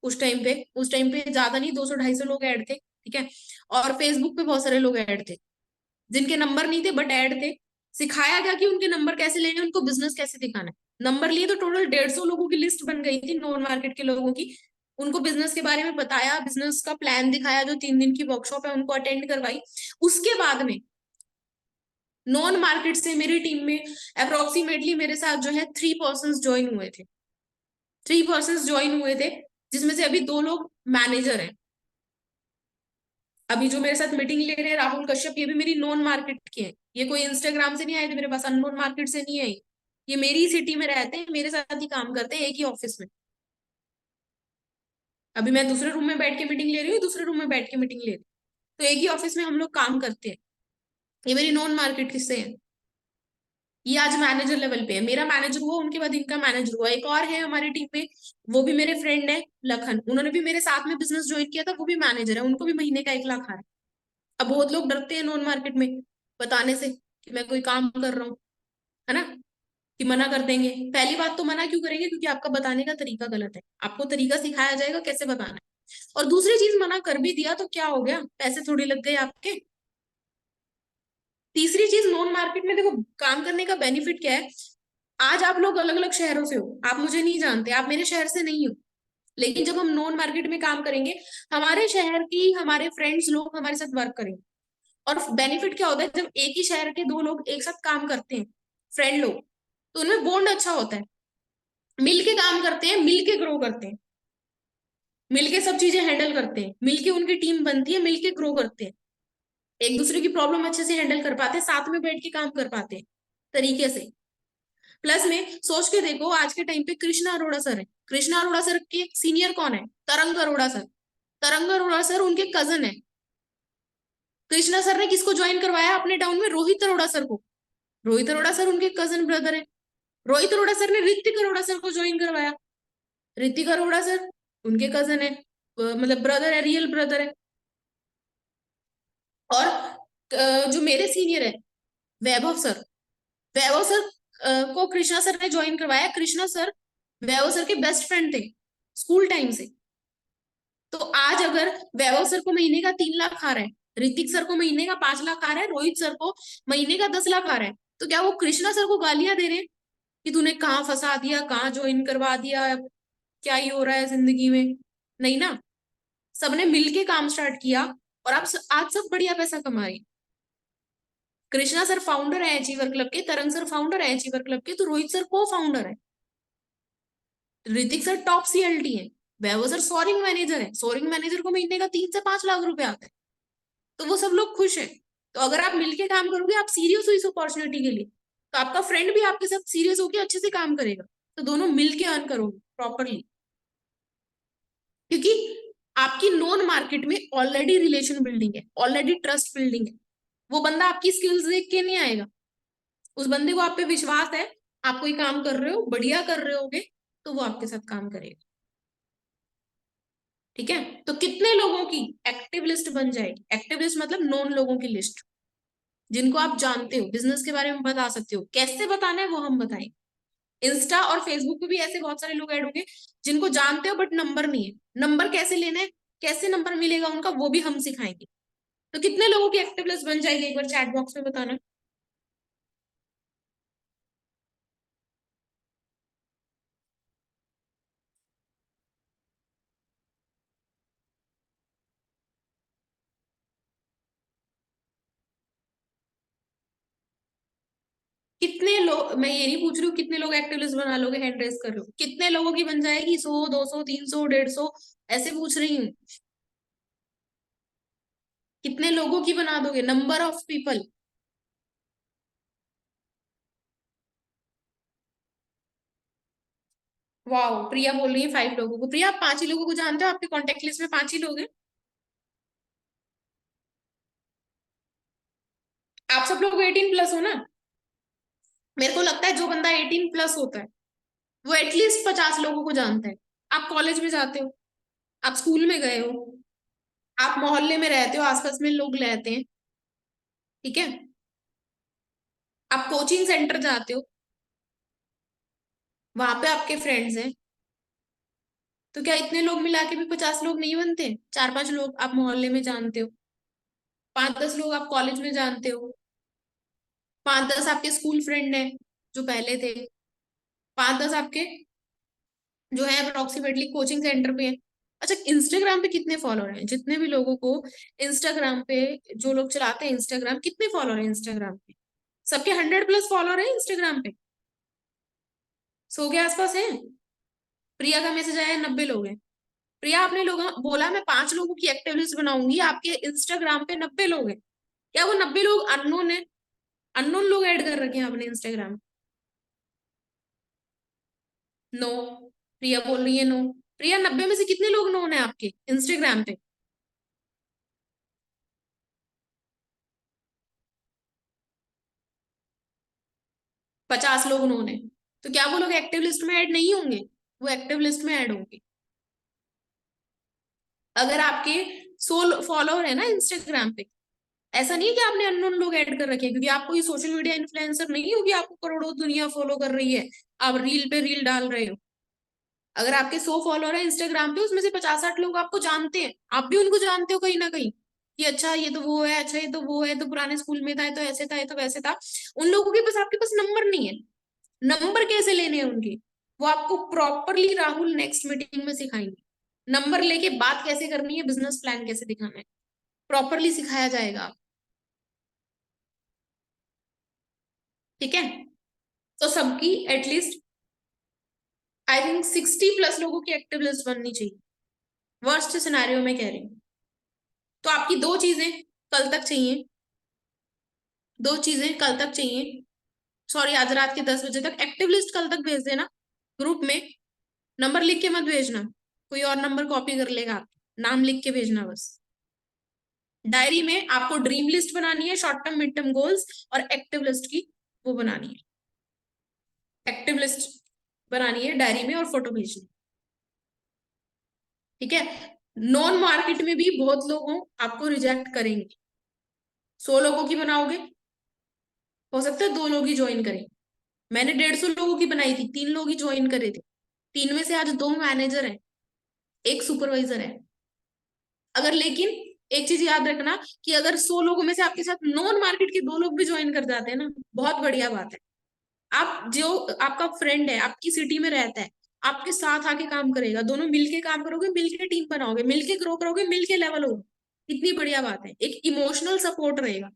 Speaker 1: उस टाइम पे ज्यादा नहीं, 200-250 लोग ऐड थे, ठीक है। और फेसबुक पे बहुत सारे लोग ऐड थे, जिनके नंबर नहीं थे बट ऐड थे। सिखाया गया कि उनके नंबर कैसे लेने, उनको बिजनेस कैसे दिखाना है। नंबर लिए तो टोटल 150 लोगों की लिस्ट बन गई थी नॉन मार्केट के लोगों की। उनको बिजनेस के बारे में बताया, बिजनेस का प्लान दिखाया, जो 3 दिन की वर्कशॉप है उनको अटेंड करवाई। उसके बाद में नॉन मार्केट से मेरी टीम में अप्रोक्सीमेटली मेरे साथ जो है 3 पर्सन ज्वाइन हुए थे, 3 पर्सन ज्वाइन हुए थे, जिसमें से अभी 2 लोग मैनेजर हैं। अभी जो मेरे साथ मीटिंग ले रहे हैं राहुल कश्यप, ये भी मेरी नॉन मार्केट के हैं। ये कोई इंस्टाग्राम से नहीं आए थे मेरे पास, अननोन मार्केट से नहीं आई। ये मेरी सिटी में रहते हैं, मेरे साथ ही काम करते हैं, एक ही ऑफिस में। अभी मैं दूसरे रूम में बैठ के मीटिंग ले रही हूँ, दूसरे रूम में बैठ के मीटिंग ले रही हूँ, तो एक ही ऑफिस में हम लोग काम करते हैं। ये मेरी नॉन मार्केट किससे है। ये आज मैनेजर लेवल पे है, मेरा मैनेजर हुआ, उनके बाद इनका मैनेजर हुआ। एक और है हमारी टीम में, वो भी मेरे फ्रेंड है, लखन, उन्होंने भी मेरे साथ में बिजनेस ज्वाइन किया था, वो भी मैनेजर है, उनको भी महीने का 1 लाख आ रहा है। अब बहुत लोग डरते हैं नॉन मार्केट में बताने से कि मैं कोई काम कर रहा हूँ, है ना, कि मना कर देंगे। पहली बात तो मना क्यों करेंगे, क्योंकि आपका बताने का तरीका गलत है, आपको तरीका सिखाया जाएगा कैसे बताना है। और दूसरी चीज, मना कर भी दिया तो क्या हो गया, पैसे थोड़ी लग गए आपके। तीसरी चीज, नॉन मार्केट में देखो काम करने का बेनिफिट क्या है। आज आप लोग अलग अलग शहरों से हो, आप मुझे नहीं जानते, आप मेरे शहर से नहीं हो, लेकिन जब हम नॉन मार्केट में काम करेंगे, हमारे शहर की हमारे फ्रेंड्स लोग हमारे साथ वर्क करेंगे। और बेनिफिट क्या होता है, जब एक ही शहर के 2 लोग एक साथ काम करते हैं, फ्रेंड लोग, तो उनमें बॉन्ड अच्छा होता है, मिलके काम करते हैं, मिलके ग्रो करते हैं, मिलके सब चीजें हैंडल करते हैं, मिलके उनकी टीम बनती है, मिलके ग्रो करते हैं, एक दूसरे की प्रॉब्लम अच्छे से हैंडल कर पाते हैं, साथ में बैठ के काम कर पाते हैं तरीके से। प्लस में सोच के देखो, आज के टाइम पे कृष्णा अरोड़ा सर है, कृष्णा अरोड़ा सर के सीनियर कौन है, तरंग अरोड़ा सर। तरंग अरोड़ा सर उनके कजन है। कृष्णा सर ने किसको ज्वाइन करवाया अपने टाउन में, रोहित अरोड़ा सर को। रोहित अरोड़ा सर उनके कजन ब्रदर है। रोहित अरोड़ा सर ने ऋतिक अरोड़ा सर को ज्वाइन करवाया। ऋतिक अरोड़ा सर उनके कजन है, मतलब ब्रदर है, रियल ब्रदर है। और जो मेरे सीनियर है वैभव सर, वैभव सर को कृष्णा सर ने ज्वाइन करवाया। कृष्णा सर वैभव सर के बेस्ट फ्रेंड थे स्कूल टाइम से। तो आज अगर वैभव सर को महीने का 3 लाख आ रहा है, ऋतिक सर को महीने का 5 लाख आ रहा है, रोहित सर को महीने का 10 लाख आ रहा है, तो क्या वो कृष्णा सर को गालियां दे रहे हैं कि तूने कहाँ फंसा दिया, कहाँ ज्वाइन करवा दिया, क्या ही हो रहा है जिंदगी में, नहीं ना। सबने मिलके काम स्टार्ट किया और आप आज सब बढ़िया पैसा कमा रहे हैं। कृष्णा सर फाउंडर है अचीवर क्लब के, तरंग सर फाउंडर है अचीवर क्लब के, तो रोहित सर को फाउंडर है, ऋतिक सर टॉप सीएलटी है, वैभव सर सोरिंग मैनेजर है, सोरिंग मैनेजर को महीने का 3 से 5 लाख रुपए आता है, तो वो सब लोग खुश है। तो अगर आप मिलके काम करोगे, आप सीरियस हो इस अपॉर्चुनिटी के लिए, तो आपका फ्रेंड भी आपके साथ सीरियस होकर अच्छे से काम करेगा, तो दोनों मिलके अर्न करोगे प्रॉपरली। क्योंकि आपकी नॉन मार्केट में ऑलरेडी रिलेशन बिल्डिंग है, ऑलरेडी ट्रस्ट बिल्डिंग है। वो बंदा आपकी स्किल्स देख के नहीं आएगा, उस बंदे को आप पे विश्वास है, आप कोई काम कर रहे हो, बढ़िया कर रहे होगे, तो वो आपके साथ काम करेगा। ठीक है, तो कितने लोगों की एक्टिव लिस्ट बन जाएगी? एक्टिव लिस्ट मतलब नॉन लोगों की लिस्ट, जिनको आप जानते हो, बिजनेस के बारे में बता सकते हो। कैसे बताना है वो हम बताएं। इंस्टा और फेसबुक पे भी ऐसे बहुत सारे लोग ऐड होंगे जिनको जानते हो बट नंबर नहीं है। नंबर कैसे लेना है, कैसे नंबर मिलेगा उनका, वो भी हम सिखाएंगे। तो कितने लोगों की एक्टिव लिस्ट बन जाएगी, एक बार चैट बॉक्स में बताना। कितने लोग, मैं ये नहीं पूछ रही हूँ कितने लोग एक्टिव लिस्ट बना लोगे, हैंड रेस कर रहे हो, कितने लोगों की बन जाएगी? 100, 200, 300, 150, ऐसे पूछ रही हूँ। कितने लोगों की बना दोगे, नंबर ऑफ पीपल। वाह, प्रिया बोल रही है 5 लोगों को। प्रिया, आप 5 ही लोगों को जानते हो, आपके कॉन्टेक्ट लिस्ट में 5 ही लोग हैं? आप सब लोग 18+ हो ना? मेरे को लगता है जो बंदा 18+ होता है वो एटलीस्ट 50 लोगों को जानता है। आप कॉलेज में जाते हो, आप स्कूल में गए हो, आप मोहल्ले में रहते हो, आसपास में लोग रहते हैं, ठीक है, आप कोचिंग सेंटर जाते हो, वहां पे आपके फ्रेंड्स हैं, तो क्या इतने लोग मिला के भी 50 लोग नहीं बनते? 4-5 लोग आप मोहल्ले में जानते हो, 5-10 लोग आप कॉलेज में जानते हो, 5-10 आपके स्कूल फ्रेंड हैं जो पहले थे, 5-10 आपके जो है अप्रोक्सीमेटली कोचिंग सेंटर पे है। अच्छा, इंस्टाग्राम पे कितने फॉलोअर हैं? जितने भी लोगों को इंस्टाग्राम पे, जो लोग चलाते हैं इंस्टाग्राम, कितने फॉलोअर हैं इंस्टाग्राम पे? सबके 100+ फॉलोअर है इंस्टाग्राम पे, 100 के आसपास है। प्रिया का मैसेज आया है 90 लोग हैं। प्रिया, आपने लोग बोला मैं 5 लोगों की एक्टिव लिस्ट बनाऊंगी, आपके इंस्टाग्राम पे 90 लोग हैं। क्या वो 90 लोग अननोन है? अननोन लोग ऐड कर रखे हैं आपने इंस्टाग्राम? नो। प्रिया बोल रही है नो। प्रिया, 90 में से कितने लोग नोन है आपके इंस्टाग्राम पे? 50 लोग उन्होंने, तो क्या वो लोग एक्टिव लिस्ट में ऐड नहीं होंगे? वो एक्टिव लिस्ट में ऐड होंगे। अगर आपके 100 फॉलोअर है ना इंस्टाग्राम पे, ऐसा नहीं है कि आपने अननोन लोग ऐड कर रखे हैं, क्योंकि आप कोई सोशल मीडिया इन्फ्लुएंसर नहीं हो कि आपको करोड़ों दुनिया फॉलो कर रही है, आप रील पे रील डाल रहे हो। अगर आपके 100 फॉलोअर है इंस्टाग्राम पे, उसमें से 50-60 लोग आपको जानते हैं, आप भी उनको जानते हो कहीं ना कहीं, कि अच्छा ये तो वो है, अच्छा ये तो वो है, तो पुराने स्कूल में था, ये तो ऐसे था, ये तो वैसे था। उन लोगों के पास, आपके पास नंबर नहीं है। नंबर कैसे लेने हैं उनके, वो आपको प्रॉपरली राहुल नेक्स्ट मीटिंग में सिखाएंगे। नंबर लेके बात कैसे करनी है, बिजनेस प्लान कैसे दिखाना है, प्रॉपरली सिखाया जाएगा। ठीक है, तो सबकी एटलीस्ट आई थिंक 60+ लोगों की एक्टिव लिस्ट बननी चाहिए, वर्स्ट सिनेरियो में कह रही हूँ। तो आपकी दो चीजें कल तक चाहिए, 2 चीजें कल तक चाहिए, सॉरी आज रात के 10 बजे तक। एक्टिव लिस्ट कल तक भेज देना ग्रुप में, नंबर लिख के मत भेजना, कोई और नंबर कॉपी कर लेगा, आप नाम लिख के भेजना बस। डायरी में आपको ड्रीम लिस्ट बनानी है, short term mid term goals, और एक्टिव लिस्ट की वो बनानी है, एक्टिव लिस्ट बनानी है डायरी में, और फोटो भेजनी। ठीक है, नॉन मार्केट में भी बहुत लोग हों, आपको रिजेक्ट करेंगे। 100 लोगों की बनाओगे, हो सकता है 2 लोग ही ज्वाइन करें। मैंने 150 लोगों की बनाई थी, 3 लोग ही ज्वाइन करे थे। 3 में से आज 2 मैनेजर हैं, एक सुपरवाइजर है। अगर लेकिन एक चीज याद रखना, कि अगर 100 लोगों में से आपके साथ नॉन मार्केट के 2 लोग भी ज्वाइन कर जाते हैं ना, बहुत बढ़िया बात है। आप जो आपका फ्रेंड है, आपकी सिटी में रहता है, आपके साथ आके काम करेगा, दोनों मिलके काम करोगे, मिलके टीम बनाओगे, मिलके ग्रो करोगे, मिलके लेवल होगा। इतनी बढ़िया बात है, एक इमोशनल सपोर्ट रहेगा।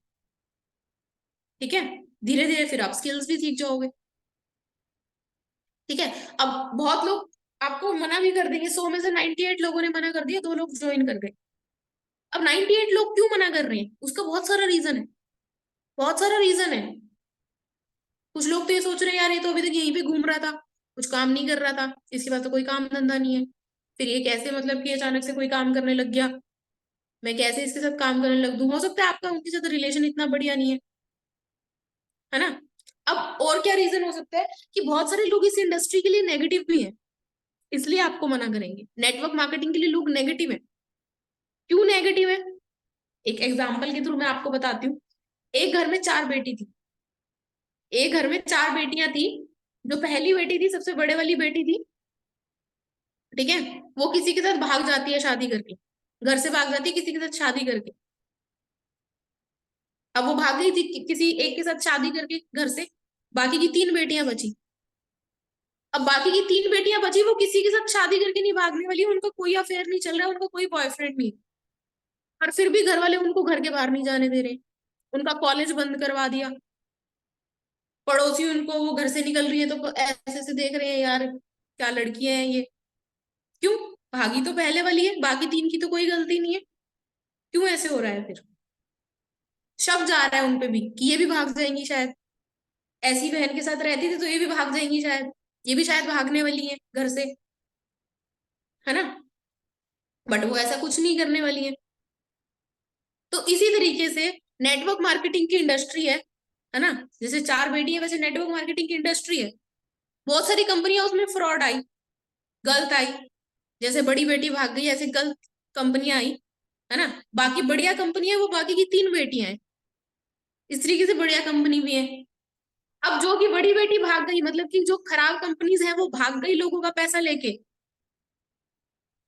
Speaker 1: ठीक है, धीरे धीरे फिर आप स्किल्स भी सीख जाओगे। ठीक है, अब बहुत लोग आपको मना भी कर देंगे, 100 में से 98 लोगों ने मना कर दिया, 2 लोग ज्वाइन कर गए। अब 98 लोग क्यों मना कर रहे हैं, उसका बहुत सारा रीजन है, बहुत सारा रीजन है। कुछ लोग तो ये सोच रहे हैं यार ये तो अभी तक यहीं पे घूम रहा था, कुछ काम नहीं कर रहा था, इसके पास तो कोई काम धंधा नहीं है, फिर ये कैसे मतलब कि अचानक से कोई काम करने लग गया, मैं कैसे इसके साथ काम करने लग दूं। हो सकता है आपका उनके साथ रिलेशन इतना बढ़िया नहीं है ना। अब और क्या रीजन हो सकता है कि बहुत सारे लोग इस इंडस्ट्री के लिए नेगेटिव भी हैं, इसलिए आपको मना करेंगे। नेटवर्क मार्केटिंग के लिए लोग नेगेटिव है। क्यों नेगेटिव है, एक एग्जाम्पल के थ्रू मैं आपको बताती हूँ। एक घर में 4 बेटी थी, एक घर में 4 बेटियां थी। जो पहली बेटी थी, सबसे बड़े वाली बेटी थी, ठीक है, वो किसी के साथ भाग जाती है शादी करके, घर से भाग जाती है किसी के साथ शादी करके। अब वो भाग गई थी किसी एक के साथ शादी करके घर से, बाकी की 3 बेटियां बची। अब बाकी की 3 बेटियां बची, वो किसी के साथ शादी करके नहीं भागने वाली, उनका कोई अफेयर नहीं चल रहा है, उनका कोई बॉयफ्रेंड नहीं, और फिर भी घर वाले उनको घर के बाहर नहीं जाने दे रहे, उनका कॉलेज बंद करवा दिया। पड़ोसी उनको, वो घर से निकल रही है तो ऐसे ऐसे देख रहे हैं, यार क्या लड़कियां हैं ये। क्यों, भागी तो पहले वाली है, बाकी 3 की तो कोई गलती नहीं है। क्यों ऐसे हो रहा है फिर, शक जा रहा है उनपे भी कि ये भी भाग जाएंगी शायद, ऐसी बहन के साथ रहती थी तो ये भी भाग जाएंगी शायद, ये भी शायद भागने वाली है घर से, है ना। बट वो ऐसा कुछ नहीं करने वाली है। तो इसी तरीके से नेटवर्क मार्केटिंग की इंडस्ट्री है ना। जैसे 4 बेटी है, वैसे नेटवर्क मार्केटिंग की इंडस्ट्री है। बहुत सारी कंपनियां उसमें फ्रॉड आई, गलत आई। जैसे बड़ी बेटी भाग गई, ऐसे गलत कंपनियां आई, है ना। बाकी बढ़िया कंपनी है वो, बाकी की 3 बेटियां हैं, इस तरीके से बढ़िया कंपनी भी है। अब जो कि बड़ी बेटी भाग गई, मतलब कि जो खराब कंपनीज है वो भाग गई लोगों का पैसा लेके,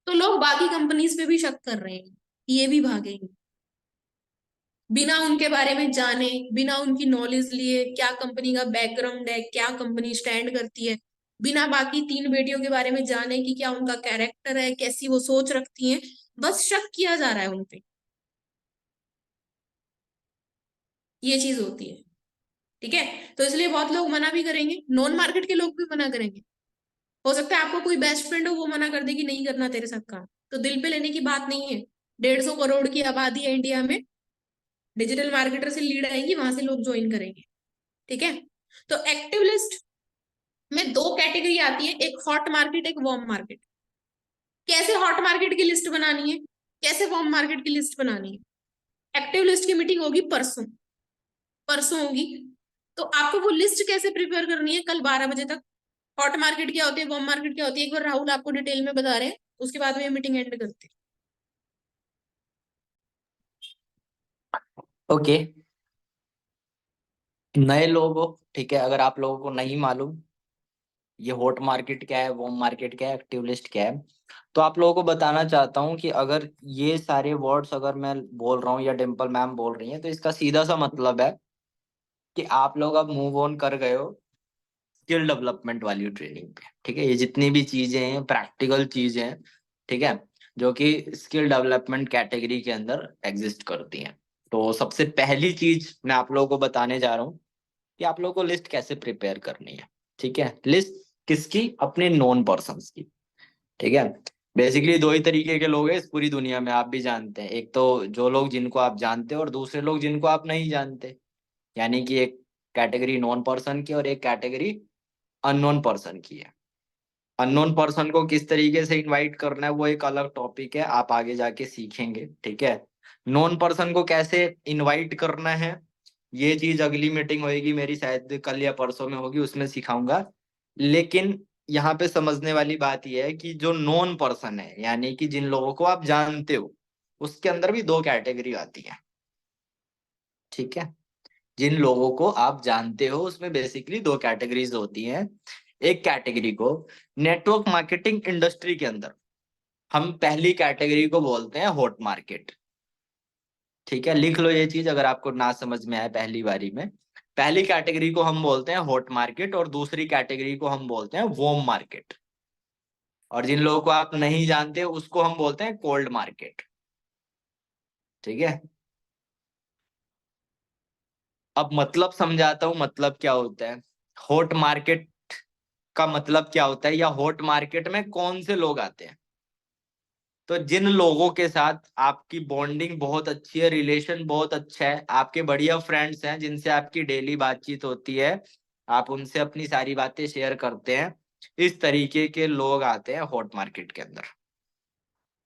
Speaker 1: तो लोग बाकी कंपनीज पे भी शक कर रहे हैं कि ये भी भागेंगे, बिना उनके बारे में जाने, बिना उनकी नॉलेज लिए, क्या कंपनी का बैकग्राउंड है, क्या कंपनी स्टैंड करती है, बिना बाकी 3 बेटियों के बारे में जाने कि क्या उनका कैरेक्टर है, कैसी वो सोच रखती हैं, बस शक किया जा रहा है उनपे। ये चीज होती है। ठीक है, तो इसलिए बहुत लोग मना भी करेंगे, नॉन मार्केट के लोग भी मना करेंगे। हो सकता है आपको कोई बेस्ट फ्रेंड हो, वो मना कर दे कि नहीं करना तेरे साथ काम, तो दिल पे लेने की बात नहीं है। 150 करोड़ की आबादी है इंडिया में, डिजिटल मार्केटर से लीड आएंगी, वहां से लोग ज्वाइन करेंगे। ठीक है, तो एक्टिव लिस्ट में 2 कैटेगरी आती है, एक हॉट मार्केट, एक वार्म मार्केट। कैसे हॉट मार्केट की लिस्ट बनानी है, कैसे वार्म मार्केट की लिस्ट बनानी है। एक्टिव लिस्ट की मीटिंग होगी परसों, परसों होगी। तो आपको वो लिस्ट कैसे प्रिपेयर करनी है, कल 12 बजे तक। हॉट मार्केट क्या होती है, वार्म मार्केट क्या होती है, एक बार राहुल आपको डिटेल में बता रहे हैं, उसके बाद में मीटिंग एंड करते हैं।
Speaker 4: ओके, नए लोग हो, ठीक है, अगर आप लोगों को नहीं मालूम ये हॉट मार्केट क्या है, वार्म मार्केट क्या है, एक्टिव लिस्ट क्या है, तो आप लोगों को बताना चाहता हूँ कि अगर ये सारे वर्ड्स अगर मैं बोल रहा हूँ या डिम्पल मैम बोल रही हैं, तो इसका सीधा सा मतलब है कि आप लोग अब मूव ऑन कर गए हो स्किल डेवलपमेंट वाली ट्रेनिंग पे। ठीक है, ये जितनी भी चीजें हैं प्रैक्टिकल चीजें हैं, ठीक है, जो कि स्किल डेवलपमेंट कैटेगरी के अंदर एग्जिस्ट करती हैं। तो सबसे पहली चीज मैं आप लोगों को बताने जा रहा हूँ कि आप लोगों को लिस्ट कैसे प्रिपेयर करनी है। ठीक है, लिस्ट किसकी, अपने नॉन पर्सन्स की। ठीक है, बेसिकली 2 ही तरीके के लोग हैं इस पूरी दुनिया में, आप भी जानते हैं। एक तो जो लोग जिनको आप जानते हो, और दूसरे लोग जिनको आप नहीं जानते, यानी कि एक कैटेगरी नॉन पर्सन की और एक कैटेगरी अननोन पर्सन की है। अननोन पर्सन को किस तरीके से इनवाइट करना है वो एक अलग टॉपिक है, आप आगे जाके सीखेंगे। ठीक है, नॉन पर्सन को कैसे इनवाइट करना है ये चीज अगली मीटिंग होगी मेरी, शायद कल या परसों में होगी, उसमें सिखाऊंगा। लेकिन यहाँ पे समझने वाली बात यह है कि जो नॉन पर्सन है, यानी कि जिन लोगों को आप जानते हो, उसके अंदर भी 2 कैटेगरी आती है। ठीक है, जिन लोगों को आप जानते हो उसमें बेसिकली 2 कैटेगरीज होती हैं। एक कैटेगरी को नेटवर्क मार्केटिंग इंडस्ट्री के अंदर हम पहली कैटेगरी को बोलते हैं हॉट मार्केट। ठीक है, लिख लो ये चीज अगर आपको ना समझ में आए पहली बारी में। पहली कैटेगरी को हम बोलते हैं हॉट मार्केट और दूसरी कैटेगरी को हम बोलते हैं वार्म मार्केट। और जिन लोगों को आप नहीं जानते उसको हम बोलते हैं कोल्ड मार्केट। ठीक है, अब मतलब समझाता हूँ मतलब क्या होता है। हॉट मार्केट का मतलब क्या होता है, या हॉट मार्केट में कौन से लोग आते हैं। तो जिन लोगों के साथ आपकी बॉन्डिंग बहुत अच्छी है, रिलेशन बहुत अच्छा है, आपके बढ़िया फ्रेंड्स हैं जिनसे आपकी डेली बातचीत होती है, आप उनसे अपनी सारी बातें शेयर करते हैं, इस तरीके के लोग आते हैं हॉट मार्केट के अंदर।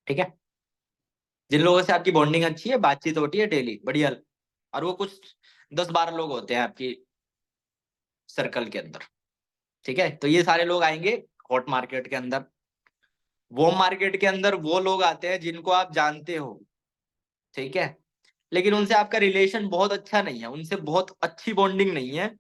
Speaker 4: ठीक है, जिन लोगों से आपकी बॉन्डिंग अच्छी है, बातचीत होती है डेली बढ़िया, और वो कुछ 10-12 लोग होते हैं आपकी सर्कल के अंदर। ठीक है, तो ये सारे लोग आएंगे हॉट मार्केट के अंदर। वो मार्केट के अंदर वो लोग आते हैं जिनको आप जानते हो। ठीक है, लेकिन उनसे आपका रिलेशन बहुत अच्छा नहीं है, उनसे बहुत अच्छी बॉन्डिंग नहीं है।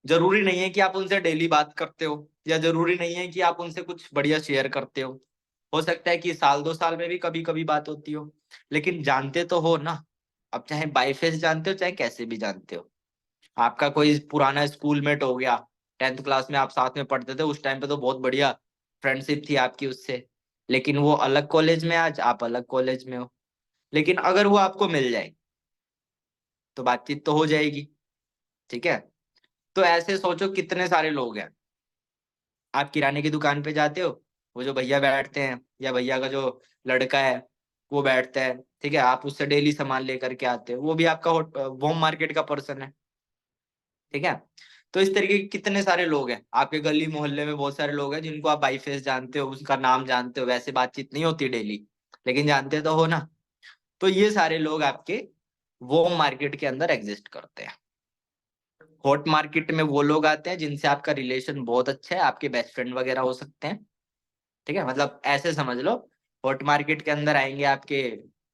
Speaker 4: जरूरी नहीं है कि आप उनसे डेली बात करते हो, या जरूरी नहीं है कि आप उनसे कुछ बढ़िया शेयर करते हो सकता है कि साल 2 साल में भी कभी कभी बात होती हो, लेकिन जानते तो हो ना। अब चाहे बाई फेस जानते हो, चाहे कैसे भी जानते हो। आपका कोई पुराना स्कूल मेट हो गया, 10th क्लास में आप साथ में पढ़ते थे, उस टाइम पे तो बहुत बढ़िया फ्रेंडशिप थी आपकी उससे, लेकिन वो अलग कॉलेज में, आज आप अलग कॉलेज में हो। लेकिन अगर वो आपको मिल जाए तो बातचीत तो हो जाएगी। ठीक है, तो ऐसे सोचो कितने सारे लोग हैं। आप किराने की दुकान पे जाते हो, वो जो भैया बैठते हैं, या भैया का जो लड़का है वो बैठता है, ठीक है, आप उससे डेली सामान लेकर के आते हो, वो भी आपका होम मार्केट का पर्सन है। ठीक है, तो इस तरीके के कितने सारे लोग हैं आपके गली मोहल्ले में, बहुत सारे लोग हैं जिनको आप बाई फेस जानते हो, उसका नाम जानते हो, वैसे बातचीत नहीं होती डेली, लेकिन जानते तो हो ना। तो ये सारे लोग आपके वो मार्केट के अंदर एग्जिस्ट करते हैं। हॉट मार्केट में वो लोग आते हैं जिनसे आपका रिलेशन बहुत अच्छा है, आपके बेस्ट फ्रेंड वगैरह हो सकते हैं। ठीक है, मतलब ऐसे समझ लो, हॉट मार्केट के अंदर आएंगे आपके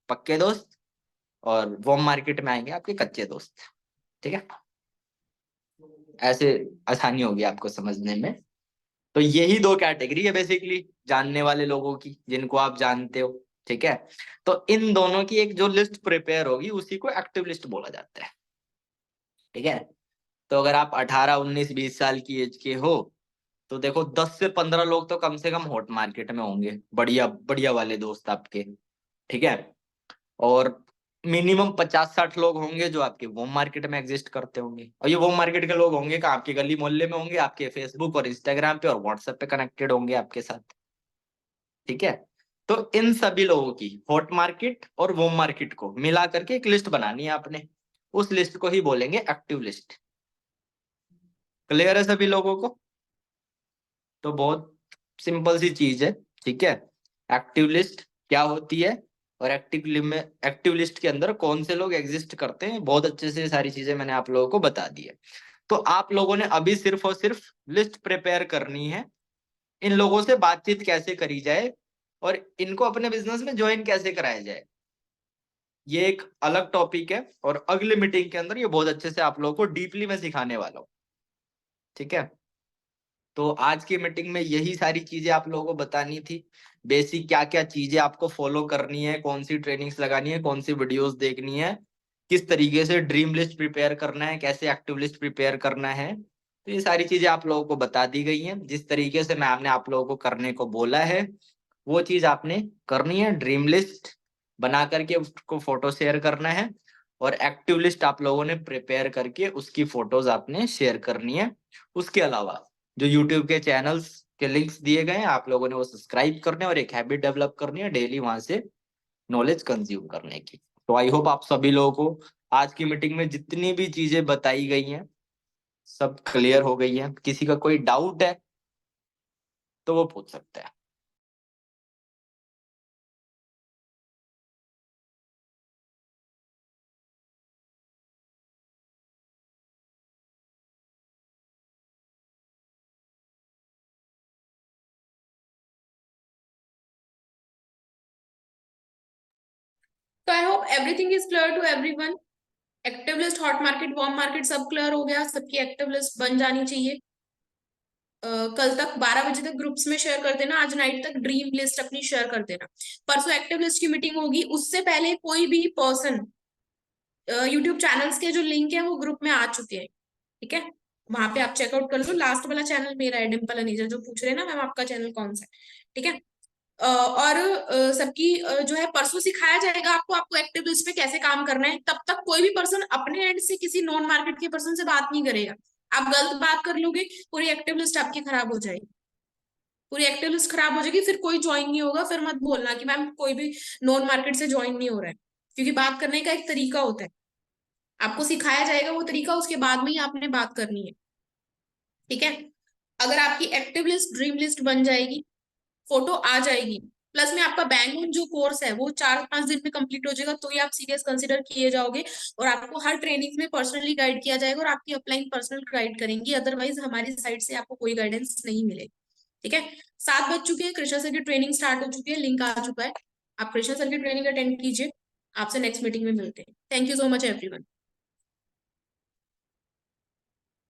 Speaker 4: पक्के दोस्त, और वॉर्म मार्केट में आएंगे आपके कच्चे दोस्त। ठीक है, ऐसे आसानी होगी आपको समझने में। तो यही दो कैटेगरी है बेसिकली जानने वाले लोगों की, जिनको आप जानते हो। ठीक है, तो इन दोनों की एक जो लिस्ट प्रिपेयर होगी उसी को एक्टिव लिस्ट बोला जाता है। ठीक है, तो अगर आप 18, 19, 20 साल की एज के हो, तो देखो 10 से 15 लोग तो कम से कम हॉट मार्केट में होंगे, बढ़िया बढ़िया वाले दोस्त आपके। ठीक है, और मिनिमम 50-60 लोग होंगे जो आपके वो मार्केट में एग्जिस्ट करते होंगे, और ये वो मार्केट के लोग होंगे कहाँ, आपके गली मोहल्ले में होंगे, आपके फेसबुक और इंस्टाग्राम पे और व्हाट्सएप पे कनेक्टेड होंगे आपके साथ। ठीक है, तो इन सभी लोगों की हॉट मार्केट और वो मार्केट को मिला करके एक लिस्ट बनानी है आपने, उस लिस्ट को ही बोलेंगे एक्टिव लिस्ट। क्लियर है सभी लोगों को? तो बहुत सिंपल सी चीज है। ठीक है, एक्टिव लिस्ट क्या होती है, और एक्टिव लिस्ट के अंदर कौन से लोग एग्जिस्ट करते हैं, बहुत अच्छे से सारी चीजें मैंने आप लोगों को बता दी है। तो आप लोगों ने अभी सिर्फ और सिर्फ लिस्ट प्रिपेयर करनी है, इन लोगों से बातचीत कैसे करी जाए, और इनको अपने बिजनेस में ज्वाइन कैसे कराया जाए, ये एक अलग टॉपिक है, और अगले मीटिंग के अंदर ये बहुत अच्छे से आप लोगों को डीपली में सिखाने वाला हूँ। ठीक है, तो आज की मीटिंग में यही सारी चीजें आप लोगों को बतानी थी। बेसिक क्या क्या चीजें आपको फॉलो करनी है, कौन सी ट्रेनिंग्स लगानी है, कौन सी वीडियोस देखनी है, किस तरीके से ड्रीम लिस्ट प्रिपेयर करना है, कैसे एक्टिव लिस्ट प्रिपेयर करना है, तो ये सारी चीजें आप लोगों को बता दी गई हैं। जिस तरीके से मैम ने आप लोगों को करने को बोला है वो चीज आपने करनी है। ड्रीम लिस्ट बना करके उसको फोटो शेयर करना है, और एक्टिव लिस्ट आप लोगों ने प्रिपेयर करके उसकी फोटोज आपने शेयर करनी है। उसके अलावा जो यूट्यूब के चैनल्स के लिंक्स दिए गए हैं, आप लोगों ने वो सब्सक्राइब करने और एक हैबिट डेवलप करनी है डेली वहां से नॉलेज कंज्यूम करने की। तो आई होप आप सभी लोगों को आज की मीटिंग में जितनी भी चीजें बताई गई हैं सब क्लियर हो गई है। किसी का कोई डाउट है तो वो पूछ सकते हैं।
Speaker 1: तो I hope everything is clear to everyone. Active list, hot market, warm market सब क्लियर हो गया, सबकी एक्टिव लिस्ट बन जानी चाहिए। कल तक 12 बजे तक ग्रुप्स में शेयर कर देना, आज नाइट तक ड्रीम लिस्ट अपनी शेयर कर देना। परसों एक्टिव लिस्ट की मीटिंग होगी, उससे पहले कोई भी पर्सन यूट्यूब चैनल्स के जो लिंक है वो ग्रुप में आ चुके हैं। ठीक है, वहां पे आप चेकआउट कर लो। लास्ट वाला चैनल मेरा है, डिम्पल अनीजा, जो पूछ रहे हैं ना मैम आपका चैनल कौन सा है, ठीक है। और सबकी जो है परसों सिखाया जाएगा आपको, आपको एक्टिव लिस्ट पे कैसे काम करना है। तब तक कोई भी पर्सन अपने एंड से किसी नॉन मार्केट के पर्सन से बात नहीं करेगा। आप गलत बात कर लोगे, पूरी एक्टिव लिस्ट आपकी खराब हो जाएगी, पूरी एक्टिव लिस्ट खराब हो जाएगी, फिर कोई ज्वाइन नहीं होगा। फिर मत बोलना कि मैम कोई भी नॉन मार्केट से ज्वाइन नहीं हो रहा है, क्योंकि बात करने का एक तरीका होता है, आपको सिखाया जाएगा वो तरीका, उसके बाद में ही आपने बात करनी है, ठीक है। अगर आपकी एक्टिव लिस्ट ड्रीम लिस्ट बन जाएगी, फोटो आ जाएगी, प्लस में आपका बैंक लोन जो कोर्स है वो 4-5 दिन में कंप्लीट हो जाएगा, तो ही आप सीरियस कंसिडर किए जाओगे। और आपको हर ट्रेनिंग में पर्सनली गाइड किया जाएगा, और आपकी अपलाइन पर्सनल गाइड करेंगी, अदरवाइज हमारी साइड से आपको कोई गाइडेंस नहीं मिलेगी, ठीक है। 7 बज चुके हैं, कृष्णा सर की ट्रेनिंग स्टार्ट हो चुकी है, लिंक आ चुका है, आप कृष्णा सर की ट्रेनिंग अटेंड कीजिए। आपसे नेक्स्ट मीटिंग में मिलते हैं। Thank you so much everyone.